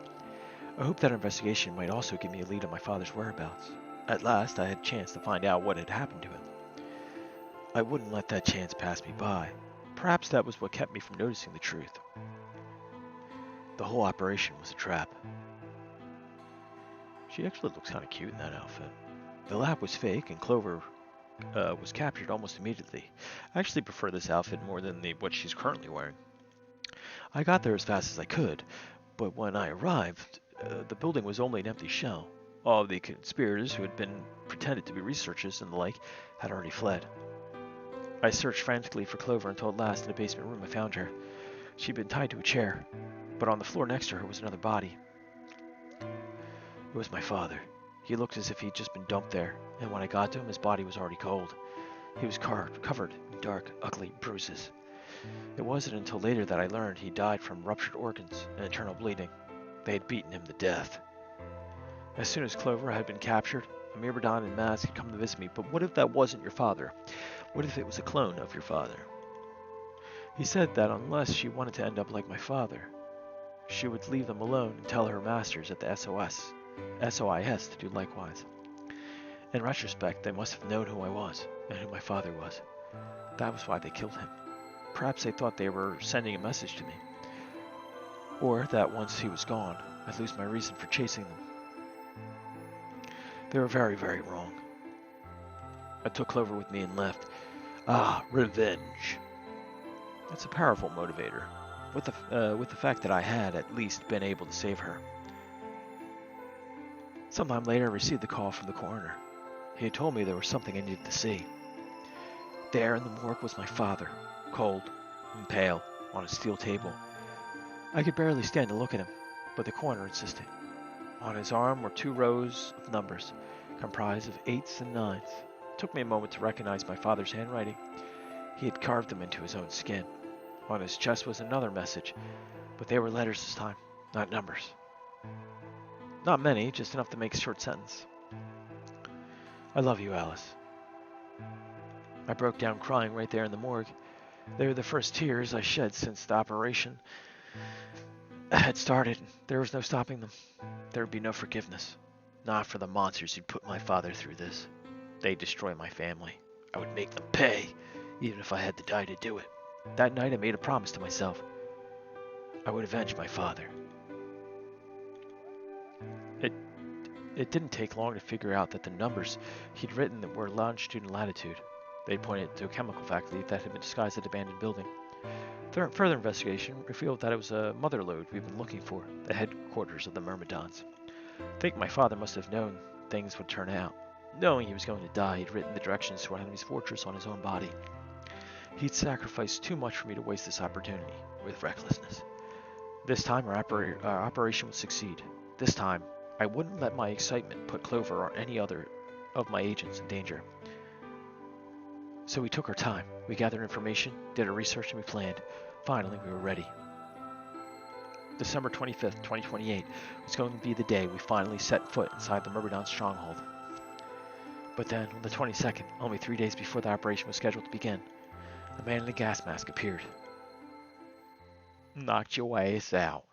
I hoped that her investigation might also give me a lead on my father's whereabouts. At last, I had a chance to find out what had happened to him. I wouldn't let that chance pass me by. Perhaps that was what kept me from noticing the truth. The whole operation was a trap. She actually looks kind of cute in that outfit. The lab was fake, and Clover was captured almost immediately. I actually prefer this outfit more than what she's currently wearing. I got there as fast as I could, but when I arrived, the building was only an empty shell. All of the conspirators who had been pretended to be researchers and the like had already fled. I searched frantically for Clover until at last in a basement room I found her. She'd been tied to a chair, but on the floor next to her was another body. It was my father. He looked as if he'd just been dumped there, and when I got to him, his body was already cold. He was covered in dark, ugly bruises. It wasn't until later that I learned he died from ruptured organs and internal bleeding. They had beaten him to death. As soon as Clover had been captured, a Myrmidon in mask had come to visit me, but what if that wasn't your father? What if it was a clone of your father? He said that unless she wanted to end up like my father, she would leave them alone and tell her masters at the SOIS to do likewise. In retrospect, they must have known who I was and who my father was. That was why they killed him. Perhaps they thought they were sending a message to me. Or that once he was gone, I'd lose my reason for chasing them. They were very, very wrong. I took Clover with me and left. Ah, revenge. It's a powerful motivator, with the fact that I had at least been able to save her. Sometime later, I received a call from the coroner. He had told me there was something I needed to see. There in the morgue was my father, cold and pale, on a steel table. I could barely stand to look at him, but the coroner insisted. On his arm were 2 rows of numbers, comprised of 8s and 9s. It took me a moment to recognize my father's handwriting. He had carved them into his own skin. On his chest was another message, but they were letters this time, not numbers. Not many, just enough to make a short sentence. I love you, Alice. I broke down crying right there in the morgue. They were the first tears I shed since the operation had started. There was no stopping them. There would be no forgiveness. Not for the monsters who'd put my father through this. They'd destroy my family. I would make them pay, even if I had to die to do it. That night I made a promise to myself. I would avenge my father. It didn't take long to figure out that the numbers he'd written that were longitude and latitude. They pointed to a chemical factory that had been disguised as an abandoned building. Further investigation revealed that it was a mother lode we've been looking for, the headquarters of the Myrmidons. I think my father must have known things would turn out. Knowing he was going to die, he'd written the directions to our enemy's fortress on his own body. He'd sacrificed too much for me to waste this opportunity with recklessness. This time our operation would succeed. This time, I wouldn't let my excitement put Clover or any other of my agents in danger. So we took our time. We gathered information, did our research, and we planned. Finally, we were ready. December 25th, 2028 was going to be the day we finally set foot inside the Myrmidon stronghold. But then, on the 22nd, only 3 days before the operation was scheduled to begin, the man in the gas mask appeared. Knocked your ass out.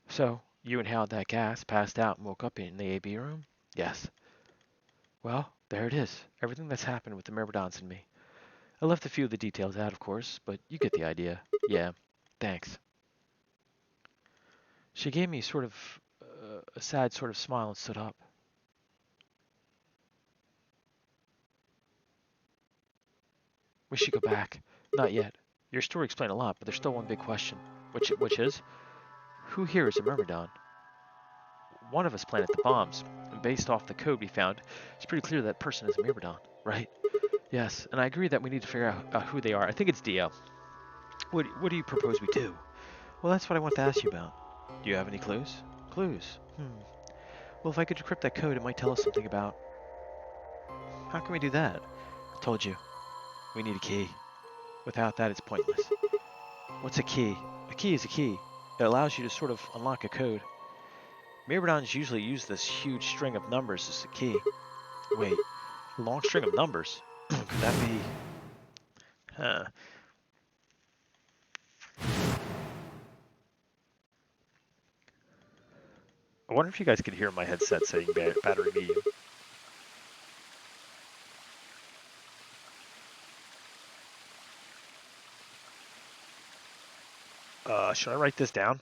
So, you inhaled that gas, passed out, and woke up in the AB room? Yes. Well, there it is. Everything that's happened with the Myrmidons and me. I left a few of the details out, of course, but you get the idea. Yeah, thanks. She gave me sort of a sad sort of smile and stood up. We should go back. Not yet. Your story explained a lot, but there's still one big question. Which is? Who here is a Myrmidon? One of us planted the bombs, and based off the code we found, it's pretty clear that person is a Myrmidon, right? Yes, and I agree that we need to figure out who they are. I think it's Dio. What do you propose we do? Well, that's what I want to ask you about. Do you have any clues? Clues? Well, if I could decrypt that code, it might tell us something about... How can we do that? I told you. We need a key. Without that, it's pointless. What's a key? A key is a key. It allows you to sort of unlock a code. Myrmidons usually use this huge string of numbers as a key. Wait, a long string of numbers? Could that be... Huh. I wonder if you guys could hear my headset saying battery medium. Should I write this down?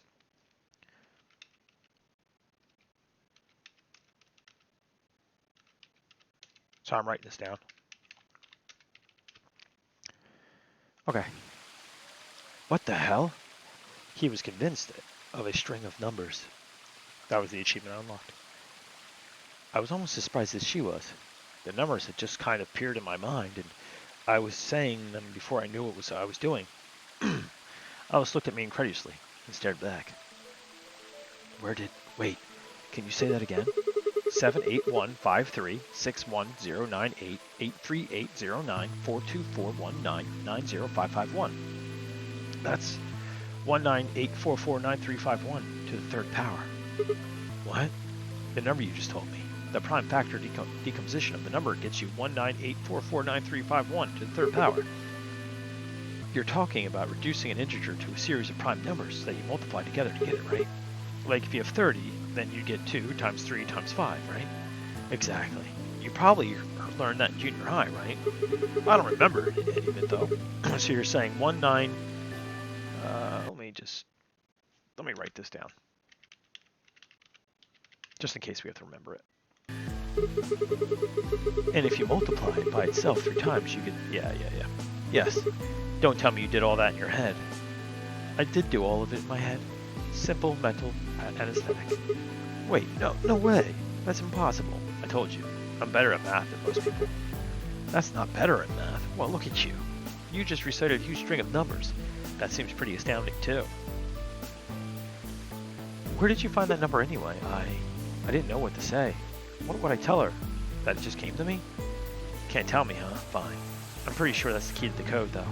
So I'm writing this down. Okay. What the hell? He was convinced of a string of numbers. That was the achievement I unlocked. I was almost as surprised as she was. The numbers had just kind of appeared in my mind, and I was saying them before I knew what I was doing. Alice looked at me incredulously and stared back. Wait, can you say that again? 7815361098380942419905551. That's 198449351 to the third power. What? The number you just told me. The prime factor decomposition of the number gets you 198449351 to the third power. You're talking about reducing an integer to a series of prime numbers that you multiply together to get it, right? Like if you have 30, then you get 2 times 3 times 5, right? Exactly. You probably learned that in junior high, right? I don't remember any of it, though. So you're saying 19... let me write this down. Just in case we have to remember it. And if you multiply it by itself 3 times, you get... Yeah. Yes. Don't tell me you did all that in your head. I did do all of it in my head. Simple mental anesthetic. Wait, no way. That's impossible. I told you. I'm better at math than most people. That's not better at math. Well, look at you. You just recited a huge string of numbers. That seems pretty astounding, too. Where did you find that number anyway? I didn't know what to say. What would I tell her? That it just came to me? Can't tell me, huh? Fine. I'm pretty sure that's the key to the code, though.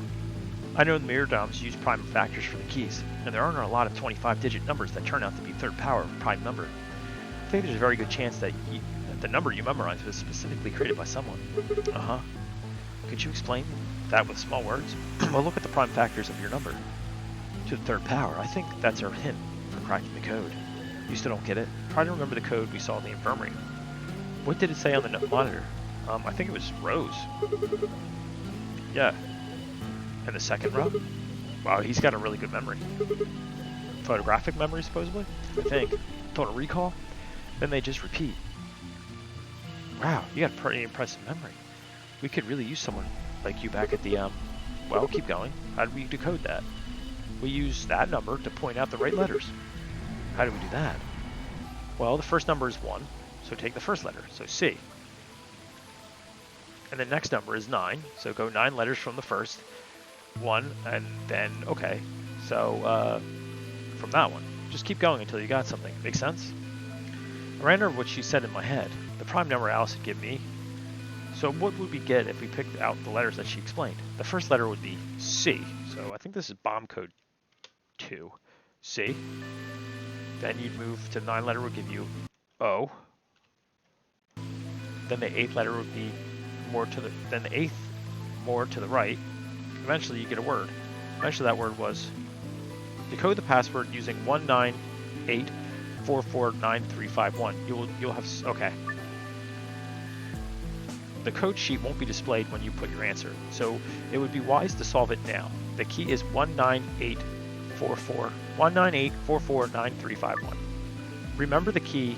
I know the Myrmidons use prime factors for the keys, and there aren't a lot of 25-digit numbers that turn out to be third power of a prime number. I think there's a very good chance that the number you memorized was specifically created by someone. Uh-huh. Could you explain that with small words? Well, look at the prime factors of your number. To the third power. I think that's our hint for cracking the code. You still don't get it? Try to remember the code we saw in the infirmary. What did it say on the monitor? I think it was Rose. Yeah. And the second row? Wow, he's got a really good memory. Photographic memory, supposedly? I think. Total recall? Then they just repeat. Wow, you got a pretty impressive memory. We could really use someone like you back at the, well, keep going. How do we decode that? We use that number to point out the right letters. How do we do that? Well, the first number is 1, so take the first letter, so C. And the next number is 9, so go 9 letters from the first one, and then, okay. So, from that one, just keep going until you got something. Make sense? I ran over what she said in my head, the prime number Alice had given me. So what would we get if we picked out the letters that she explained? The first letter would be C, so I think this is bomb code 2. C. Then you'd move to the 9 letter would give you O. Then the 8th letter would be then the 8th more to the right. Eventually you get a word. Eventually that word was decode the password using 198449351. You'll have okay. The code sheet won't be displayed when you put your answer, so it would be wise to solve it now. The key is 198449351. Remember the key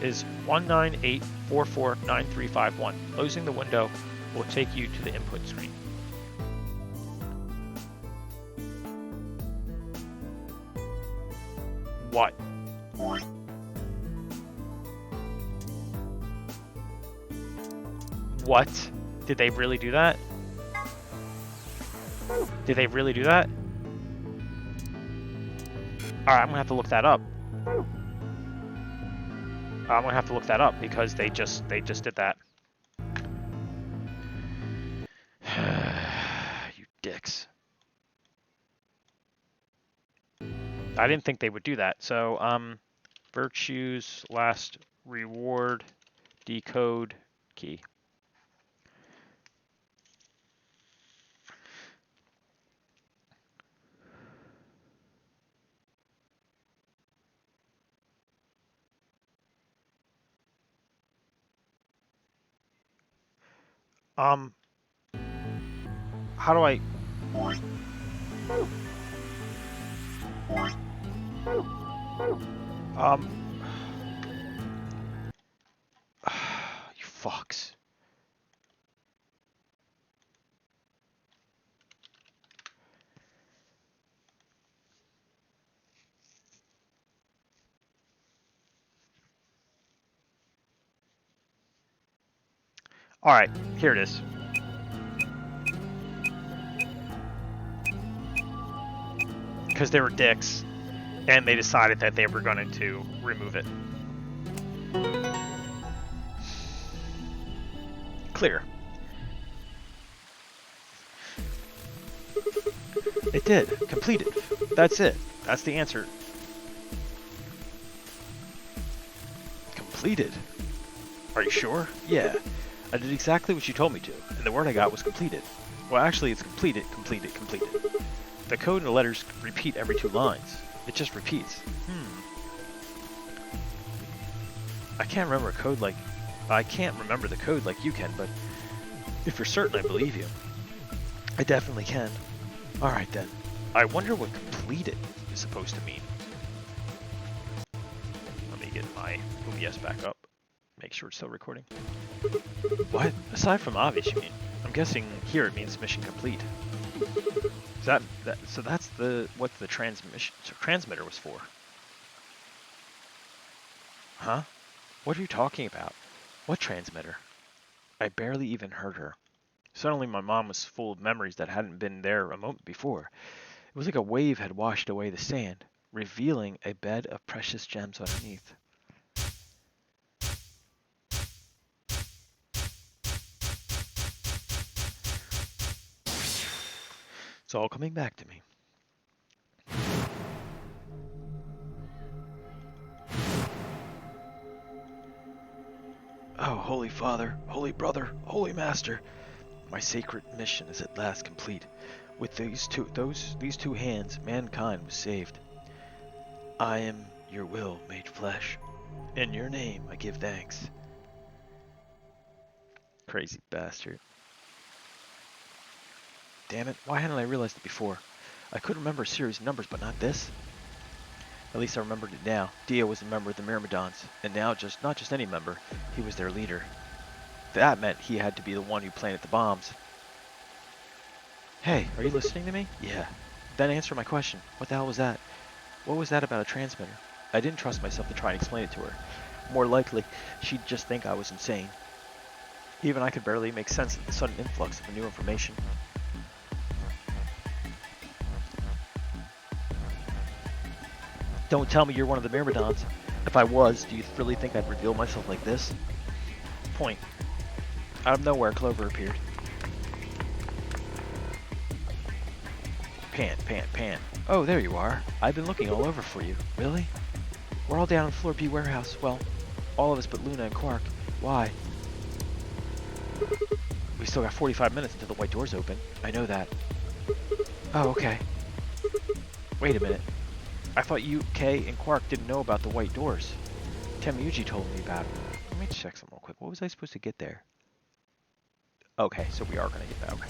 is 198449351. Closing the window will take you to the input screen. What? What? Did they really do that? Did they really do that? Alright, I'm gonna have to look that up. I'm gonna have to look that up because they just did that. You dicks. I didn't think they would do that. So, virtues, last reward, decode, key. How do I... you fucks. Alright, here it is. Because they were dicks, and they decided that they were going to remove it. Clear. It did. Completed. That's it. That's the answer. Completed. Are you sure? Yeah. I did exactly what you told me to, and the word I got was completed. Well, actually, it's completed, completed, completed. The code and the letters repeat every 2 lines. It just repeats. I can't remember the code like you can, but if you're certain, I believe you. I definitely can. Alright then. I wonder what completed is supposed to mean. Let me get my OBS back up. Make sure it's still recording. What? Aside from obvious, you mean? I'm guessing here it means mission complete. So that's what the transmitter was for. Huh? What are you talking about? What transmitter? I barely even heard her. Suddenly my mom was full of memories that hadn't been there a moment before. It was like a wave had washed away the sand, revealing a bed of precious gems underneath. It's all coming back to me. Oh, Holy Father, Holy Brother, Holy Master, my sacred mission is at last complete. With these two hands, mankind was saved. I am your will made flesh. In your name I give thanks. Crazy bastard. Damn it, why hadn't I realized it before? I could remember a series of numbers, but not this. At least I remembered it now. Dio was a member of the Myrmidons, and now not just any member, he was their leader. That meant he had to be the one who planted the bombs. Hey, are you listening to me? Yeah. Then answer my question. What the hell was that? What was that about a transmitter? I didn't trust myself to try and explain it to her. More likely, she'd just think I was insane. Even I could barely make sense of the sudden influx of new information. Don't tell me you're one of the Myrmidons. If I was, do you really think I'd reveal myself like this? Point. Out of nowhere, Clover appeared. Pant. Oh, there you are. I've been looking all over for you. Really? We're all down in Floor B warehouse. Well, all of us but Luna and Quark. Why? We still got 45 minutes until the white doors open. I know that. Oh, okay. Wait a minute. I thought you, Kay, and Quark didn't know about the white doors. Temuyuji told me about them. Let me check some real quick. What was I supposed to get there? Okay, so we are going to get that. Okay.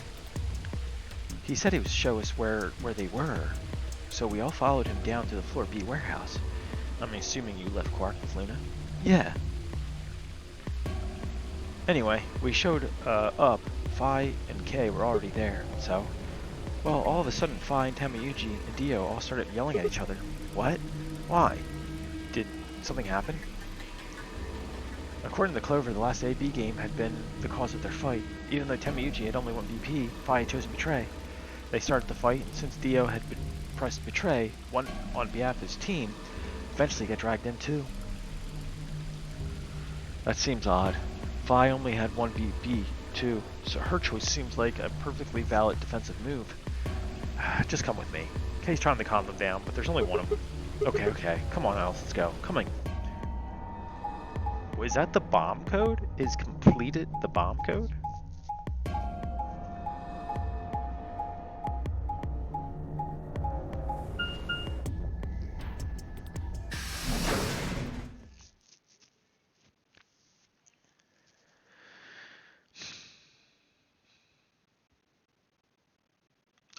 He said he would show us where they were. So we all followed him down to the Floor B warehouse. I'm assuming you left Quark with Luna? Yeah. Anyway, we showed up. Phi and Kay were already there, so... Well, all of a sudden, Phi and Temuyuji and Dio all started yelling at each other. What? Why? Did something happen? According to Clover, the last AB game had been the cause of their fight. Even though Temuyuji had only won BP, Phi had chosen Betray. They started the fight, and since Dio had pressed Betray, one on behalf of his team, eventually got dragged in too. That seems odd. Phi only had one BP too, so her choice seems like a perfectly valid defensive move. Just come with me. Kay's trying to calm them down, but there's only one of them. Okay. Come on, Alice, let's go. Coming. Was that the bomb code? Is completed the bomb code?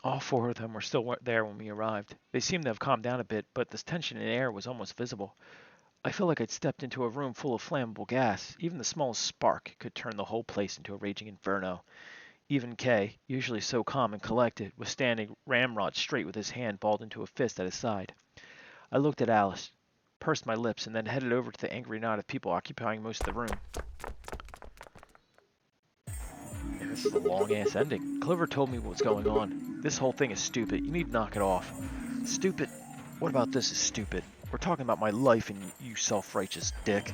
All four of them were still there when we arrived. They seemed to have calmed down a bit, but the tension in the air was almost visible. I felt like I'd stepped into a room full of flammable gas. Even the smallest spark could turn the whole place into a raging inferno. Even Kay, usually so calm and collected, was standing ramrod straight with his hand balled into a fist at his side. I looked at Alice, pursed my lips, and then headed over to the angry knot of people occupying most of the room. And this is a long-ass ending. Clover told me what's going on. This whole thing is stupid. You need to knock it off. Stupid? What about this is stupid? We're talking about my life and you self-righteous dick.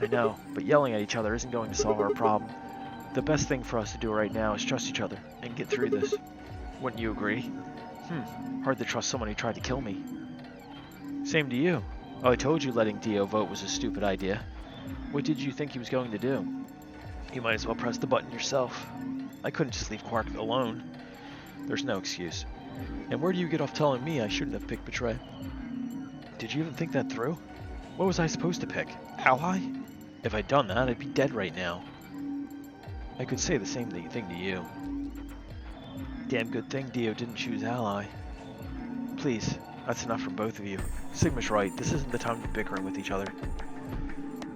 I know, but yelling at each other isn't going to solve our problem. The best thing for us to do right now is trust each other and get through this. Wouldn't you agree? Hard to trust someone who tried to kill me. Same to you. Oh, I told you letting Dio vote was a stupid idea. What did you think he was going to do? You might as well press the button yourself. I couldn't just leave Quark alone. There's no excuse. And where do you get off telling me I shouldn't have picked Betray? Did you even think that through? What was I supposed to pick? Ally? If I'd done that, I'd be dead right now. I could say the same thing to you. Damn good thing Dio didn't choose Ally. Please, that's enough for both of you. Sigma's right, this isn't the time to be bickering with each other.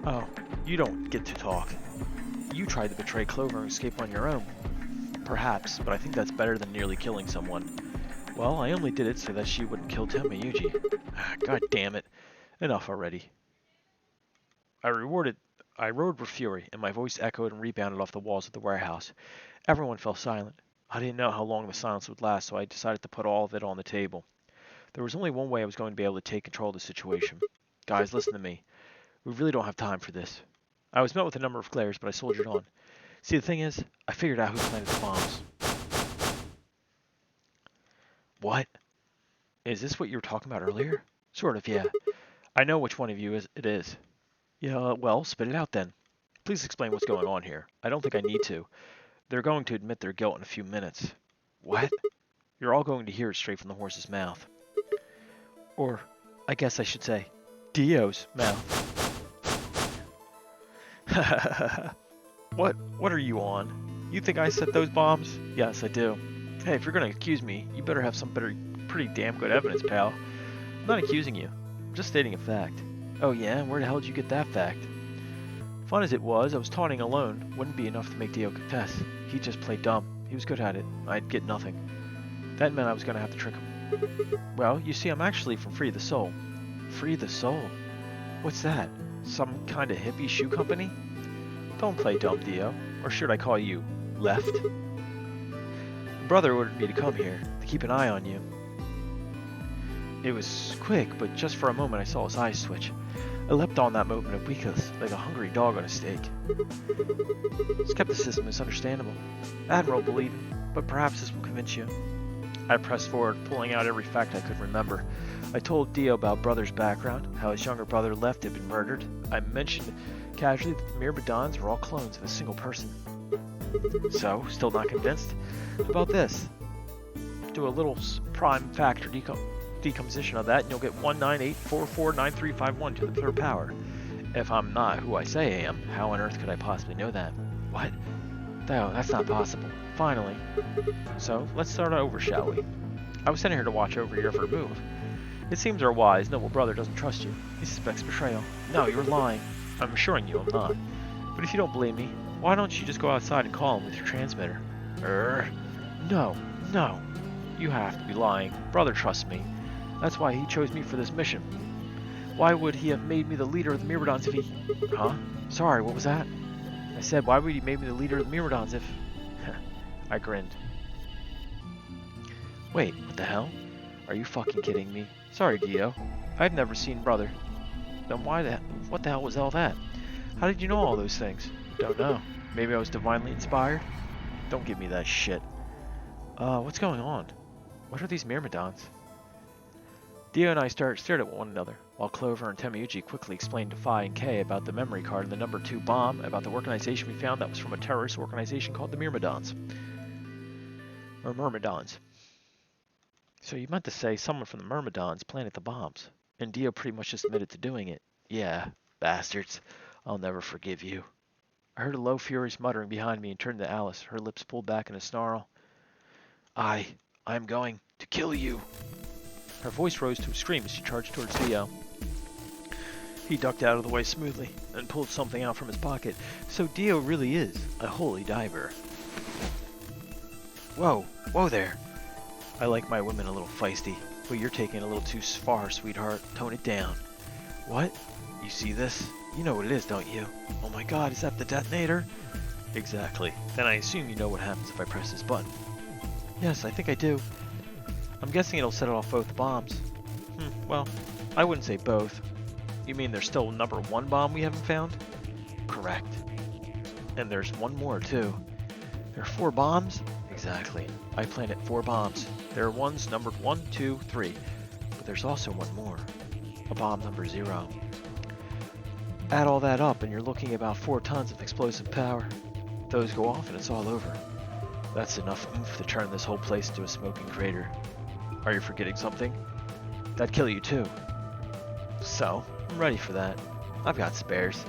Oh, you don't get to talk. You tried to betray Clover and escape on your own. Perhaps, but I think that's better than nearly killing someone. Well, I only did it so that she wouldn't kill Temuyuji. God damn it. Enough already. I roared with fury, and my voice echoed and rebounded off the walls of the warehouse. Everyone fell silent. I didn't know how long the silence would last, so I decided to put all of it on the table. There was only one way I was going to be able to take control of the situation. Guys, listen to me. We really don't have time for this. I was met with a number of glares, but I soldiered on. See, the thing is, I figured out who planted the bombs. What? Is this what you were talking about earlier? Sort of, yeah. I know which one of you it is. Yeah, well, spit it out then. Please explain what's going on here. I don't think I need to. They're going to admit their guilt in a few minutes. What? You're all going to hear it straight from the horse's mouth. Or, I guess I should say, Dio's mouth. What are you on? You think I set those bombs? Yes, I do. Hey, if you're going to accuse me, you better have some pretty damn good evidence, pal. I'm not accusing you. I'm just stating a fact. Oh yeah? Where the hell did you get that fact? Fun as it was, I was taunting alone. Wouldn't be enough to make Dio confess. He just played dumb. He was good at it. I'd get nothing. That meant I was going to have to trick him. Well, you see, I'm actually from Free the Soul. Free the Soul? What's that? Some kind of hippie shoe company? Don't play dumb, Dio. Or should I call you Left? Brother ordered me to come here, to keep an eye on you. It was quick, but just for a moment I saw his eyes switch. I leapt on that moment of weakness, like a hungry dog on a steak. Skepticism is understandable. Admiral believing, but perhaps this will convince you. I pressed forward, pulling out every fact I could remember. I told Dio about Brother's background, how his younger brother Left had been murdered. I mentioned casually that the Myrmidons were all clones of a single person. So, still not convinced? How about this? Do a little prime factor decomposition of that, and you'll get 198449351 to the third power. If I'm not who I say I am, how on earth could I possibly know that? What? No, that's not possible. Finally. So, let's start over, shall we? I was sent here to watch over your every move. It seems our wise, noble brother doesn't trust you. He suspects betrayal. No, you're lying. I'm assuring you I'm not. But if you don't believe me, why don't you just go outside and call him with your transmitter? No. You have to be lying. Brother trusts me. That's why he chose me for this mission. Why would he have made me the leader of the Myrmidons if he... Huh? Sorry, what was that? I said, why would he make me the leader of the Myrmidons if... I grinned. Wait, what the hell? Are you fucking kidding me? Sorry, Dio. I've never seen Brother. Then what the hell was all that? How did you know all those things? Don't know. Maybe I was divinely inspired? Don't give me that shit. What's going on? What are these Myrmidons? Dio and I stared at one another, while Clover and Temiyuji quickly explained to Phi and Kay about the memory card and the number 2 bomb, about the organization we found that was from a terrorist organization called the Myrmidons. Or Myrmidons. So you meant to say someone from the Myrmidons planted the bombs, and Dio pretty much just admitted to doing it. Yeah, bastards. I'll never forgive you. I heard a low, furious muttering behind me and turned to Alice, her lips pulled back in a snarl. I'm going to kill you. Her voice rose to a scream as she charged towards Dio. He ducked out of the way smoothly and pulled something out from his pocket. So Dio really is a holy diver. Whoa there. I like my women a little feisty, but you're taking it a little too far, sweetheart. Tone it down. What? You see this? You know what it is, don't you? Oh my god, is that the detonator? Exactly. Then I assume you know what happens if I press this button. Yes, I think I do. I'm guessing it'll set off both bombs. Well, I wouldn't say both. You mean there's still number 1 bomb we haven't found? Correct. And there's one more, too. There are 4 bombs? Exactly. I planted 4 bombs. There are ones numbered 1, 2, 3. But there's also one more. A bomb number 0. Add all that up and you're looking at about 4 tons of explosive power. Those go off and it's all over. That's enough oomph to turn this whole place into a smoking crater. Are you forgetting something? That'd kill you too. So, I'm ready for that. I've got spares.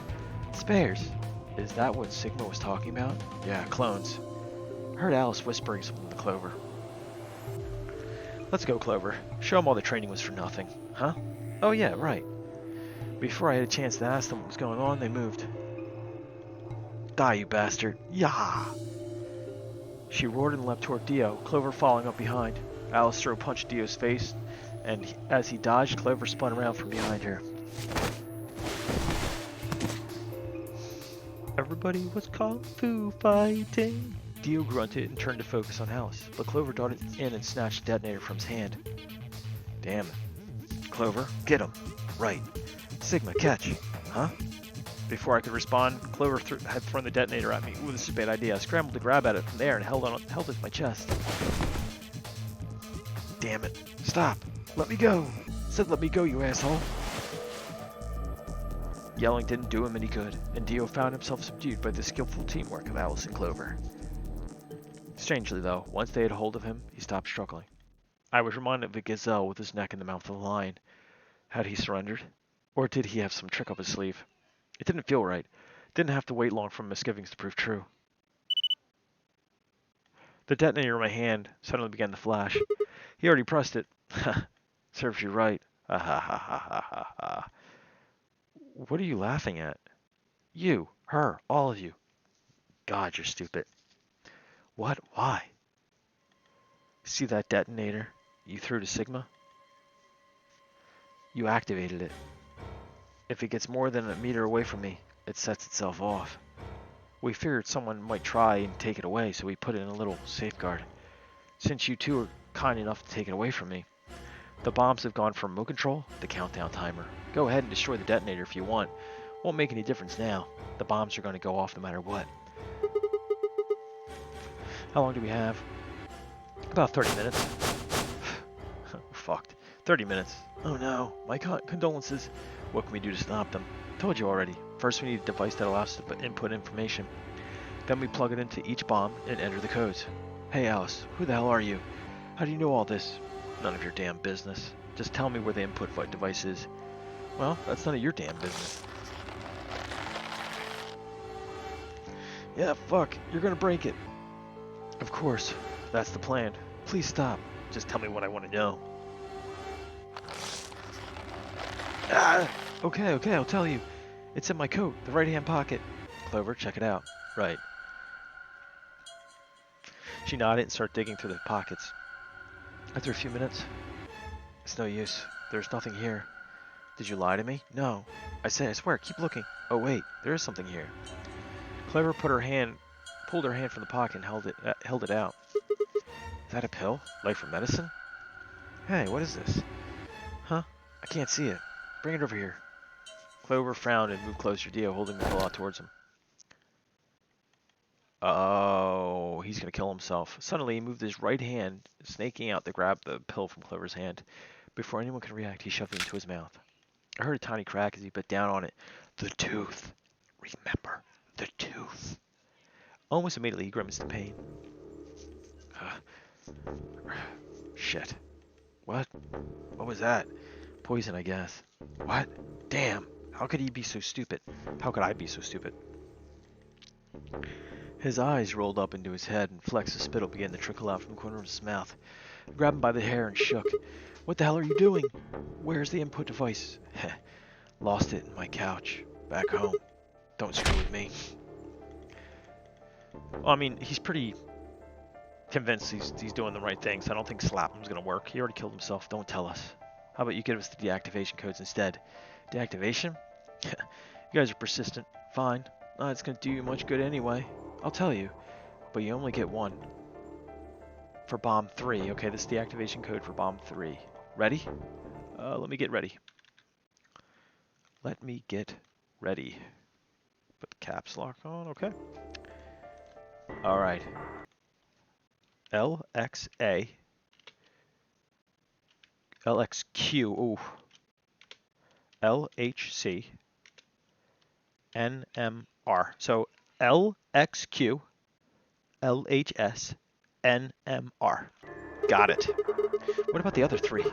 Spares? Is that what Sigma was talking about? Yeah, clones. I heard Alice whispering something to Clover. Let's go, Clover. Show them all the training was for nothing. Huh? Oh yeah, right. Before I had a chance to ask them what was going on, they moved. Die, you bastard. Yah! She roared and leapt toward Dio, Clover following up behind. Alice threw a punch at Dio's face, and as he dodged, Clover spun around from behind her. Everybody was kung fu fighting. Dio grunted and turned to focus on Alice, but Clover darted in and snatched the detonator from his hand. Damn it. Clover, get him. Right. Sigma, catch. Huh? Before I could respond, Clover had thrown the detonator at me. Ooh, this is a bad idea. I scrambled to grab at it from there and held it to my chest. Damn it. Stop. Let me go. I said let me go, you asshole. Yelling didn't do him any good, and Dio found himself subdued by the skillful teamwork of Alice and Clover. Strangely, though, once they had hold of him, he stopped struggling. I was reminded of a gazelle with his neck in the mouth of a lion. Had he surrendered? Or did he have some trick up his sleeve? It didn't feel right. Didn't have to wait long for misgivings to prove true. The detonator in my hand suddenly began to flash. He already pressed it. Serves you right. Ha ha ha ha ha ha ha. What are you laughing at? You, her, all of you. God, you're stupid. What? Why? See that detonator you threw to Sigma? You activated it. If it gets more than a meter away from me, it sets itself off. We figured someone might try and take it away, so we put in a little safeguard. Since you two are kind enough to take it away from me, the bombs have gone from remote control to countdown timer. Go ahead and destroy the detonator if you want. Won't make any difference now. The bombs are going to go off no matter what. How long do we have? About 30 minutes. We're fucked. 30 minutes. Oh no, my condolences. What can we do to stop them? Told you already. First we need a device that allows us to input information. Then we plug it into each bomb and enter the codes. Hey Alice, who the hell are you? How do you know all this? None of your damn business. Just tell me where the input device is. Well, that's none of your damn business. Yeah, fuck. You're gonna break it. Of course. That's the plan. Please stop. Just tell me what I want to know. Ah! Okay, I'll tell you. It's in my coat, the right-hand pocket. Clover, check it out. Right. She nodded and started digging through the pockets. After a few minutes, it's no use. There's nothing here. Did you lie to me? No. I swear, keep looking. Oh wait, there is something here. Clover pulled her hand from the pocket and held it out. Is that a pill? Like for medicine? Hey, what is this? Huh? I can't see it. Bring it over here. Clover frowned and moved closer to Dio, holding the pill out towards him. Oh, he's gonna kill himself. Suddenly, he moved his right hand, snaking out to grab the pill from Clover's hand. Before anyone could react, he shoved it into his mouth. I heard a tiny crack as he bit down on it. The tooth. Remember, the tooth. Almost immediately, he grimaced in pain. Shit. What? What was that? Poison, I guess. What? Damn. How could he be so stupid? How could I be so stupid? His eyes rolled up into his head and flecks of spittle began to trickle out from the corner of his mouth. I grabbed him by the hair and shook. What the hell are you doing? Where's the input device? Lost it in my couch. Back home. Don't screw with me. Well, I mean, he's pretty convinced he's doing the right thing, so I don't think slap him's gonna work. He already killed himself. Don't tell us. How about you give us the deactivation codes instead? Deactivation? You guys are persistent. Fine. Not it's gonna do you much good anyway. I'll tell you. But you only get one. For bomb 3. Okay, this is the activation code for bomb 3. Ready? Let me get ready. Let me get ready. Put the caps lock on, okay. Alright. LXA. LXQ. Ooh. LHC. NMR. So LXQ. LHS. NMR. Got it. What about the other 3?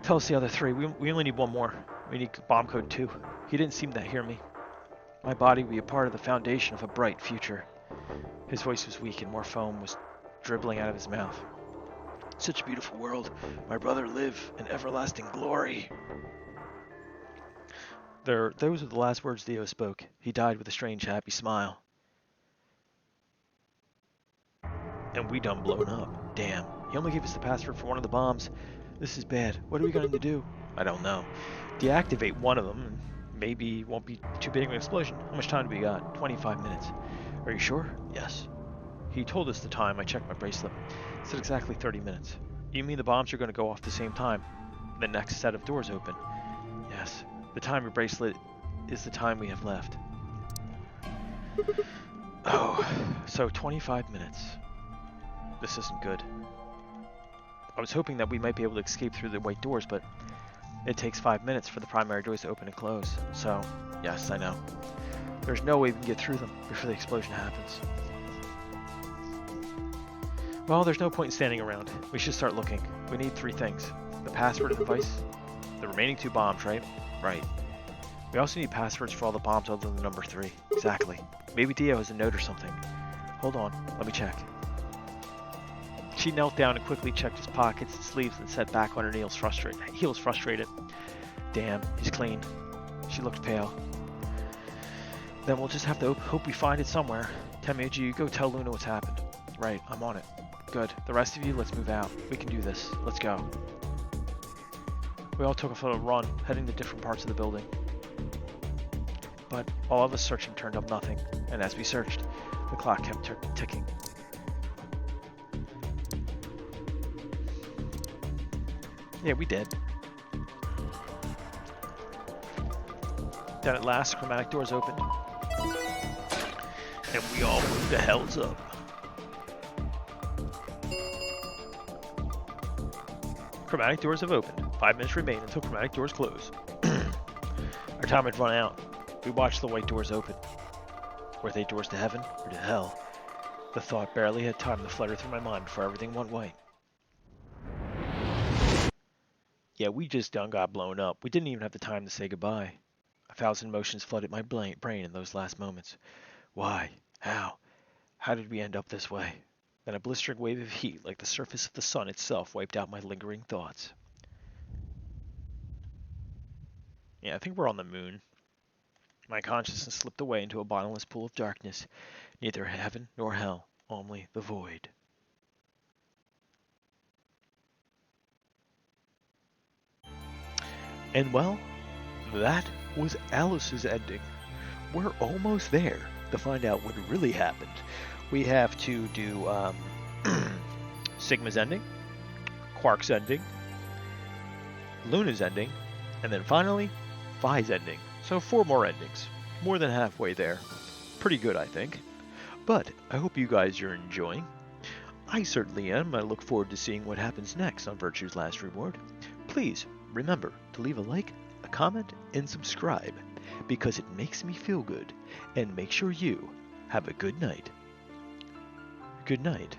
Tell us the other 3. We only need one more. We need bomb code 2. He didn't seem to hear me. My body will be a part of the foundation of a bright future. His voice was weak and more foam was dribbling out of his mouth. Such a beautiful world. My brother live in everlasting glory. Those are the last words Theo spoke. He died with a strange, happy smile. And we done blown up. Damn. He only gave us the password for one of the bombs. This is bad. What are we going to do? I don't know. Deactivate one of them, and maybe it won't be too big of an explosion. How much time do we got? 25 minutes. Are you sure? Yes. He told us the time. I checked my bracelet. It said exactly 30 minutes. You mean the bombs are going to go off the same time? The next set of doors open? Yes. The timer bracelet is the time we have left. Oh, so 25 minutes. This isn't good. I was hoping that we might be able to escape through the white doors, but it takes 5 minutes for the primary doors to open and close. So, yes, I know. There's no way we can get through them before the explosion happens. Well, there's no point in standing around. We should start looking. We need 3 things. The password and device. The remaining 2 bombs, right? Right. We also need passwords for all the bombs other than the number 3. Exactly. Maybe Dio has a note or something. Hold on. Let me check. She knelt down and quickly checked his pockets and sleeves and sat back on her heels frustrated. Damn, he's clean. She looked pale. Then we'll just have to hope we find it somewhere. Temyoji, you go tell Luna what's happened. Right, I'm on it. Good. The rest of you, let's move out. We can do this. Let's go. We all took a little run, heading to different parts of the building. but all of us searching turned up nothing, and as we searched, the clock kept ticking. Yeah, we did. Then at last, chromatic doors opened, and we all moved the hells up. Chromatic doors have opened. 5 minutes remain until chromatic doors close. Our time had run out. We watched the white doors open. Were they doors to heaven or to hell? The thought barely had time to flutter through my mind before everything went white. Yeah, we just done got blown up. We didn't even have the time to say goodbye. 1,000 emotions flooded my brain in those last moments. Why? How? How did we end up this way? Then a blistering wave of heat, like the surface of the sun itself, wiped out my lingering thoughts. Yeah, I think we're on the moon. My consciousness slipped away into a bottomless pool of darkness. Neither heaven nor hell, only the void. And well, that was Alice's ending. We're almost there to find out what really happened. We have to do Sigma's ending, Quark's ending, Luna's ending, and then finally, Phi's ending. So 4 more endings. More than halfway there. Pretty good, I think. But I hope you guys are enjoying. I certainly am. I look forward to seeing what happens next on Virtue's Last Reward. Please remember to leave a like, a comment, and subscribe, because it makes me feel good. And make sure you have a good night. Good night.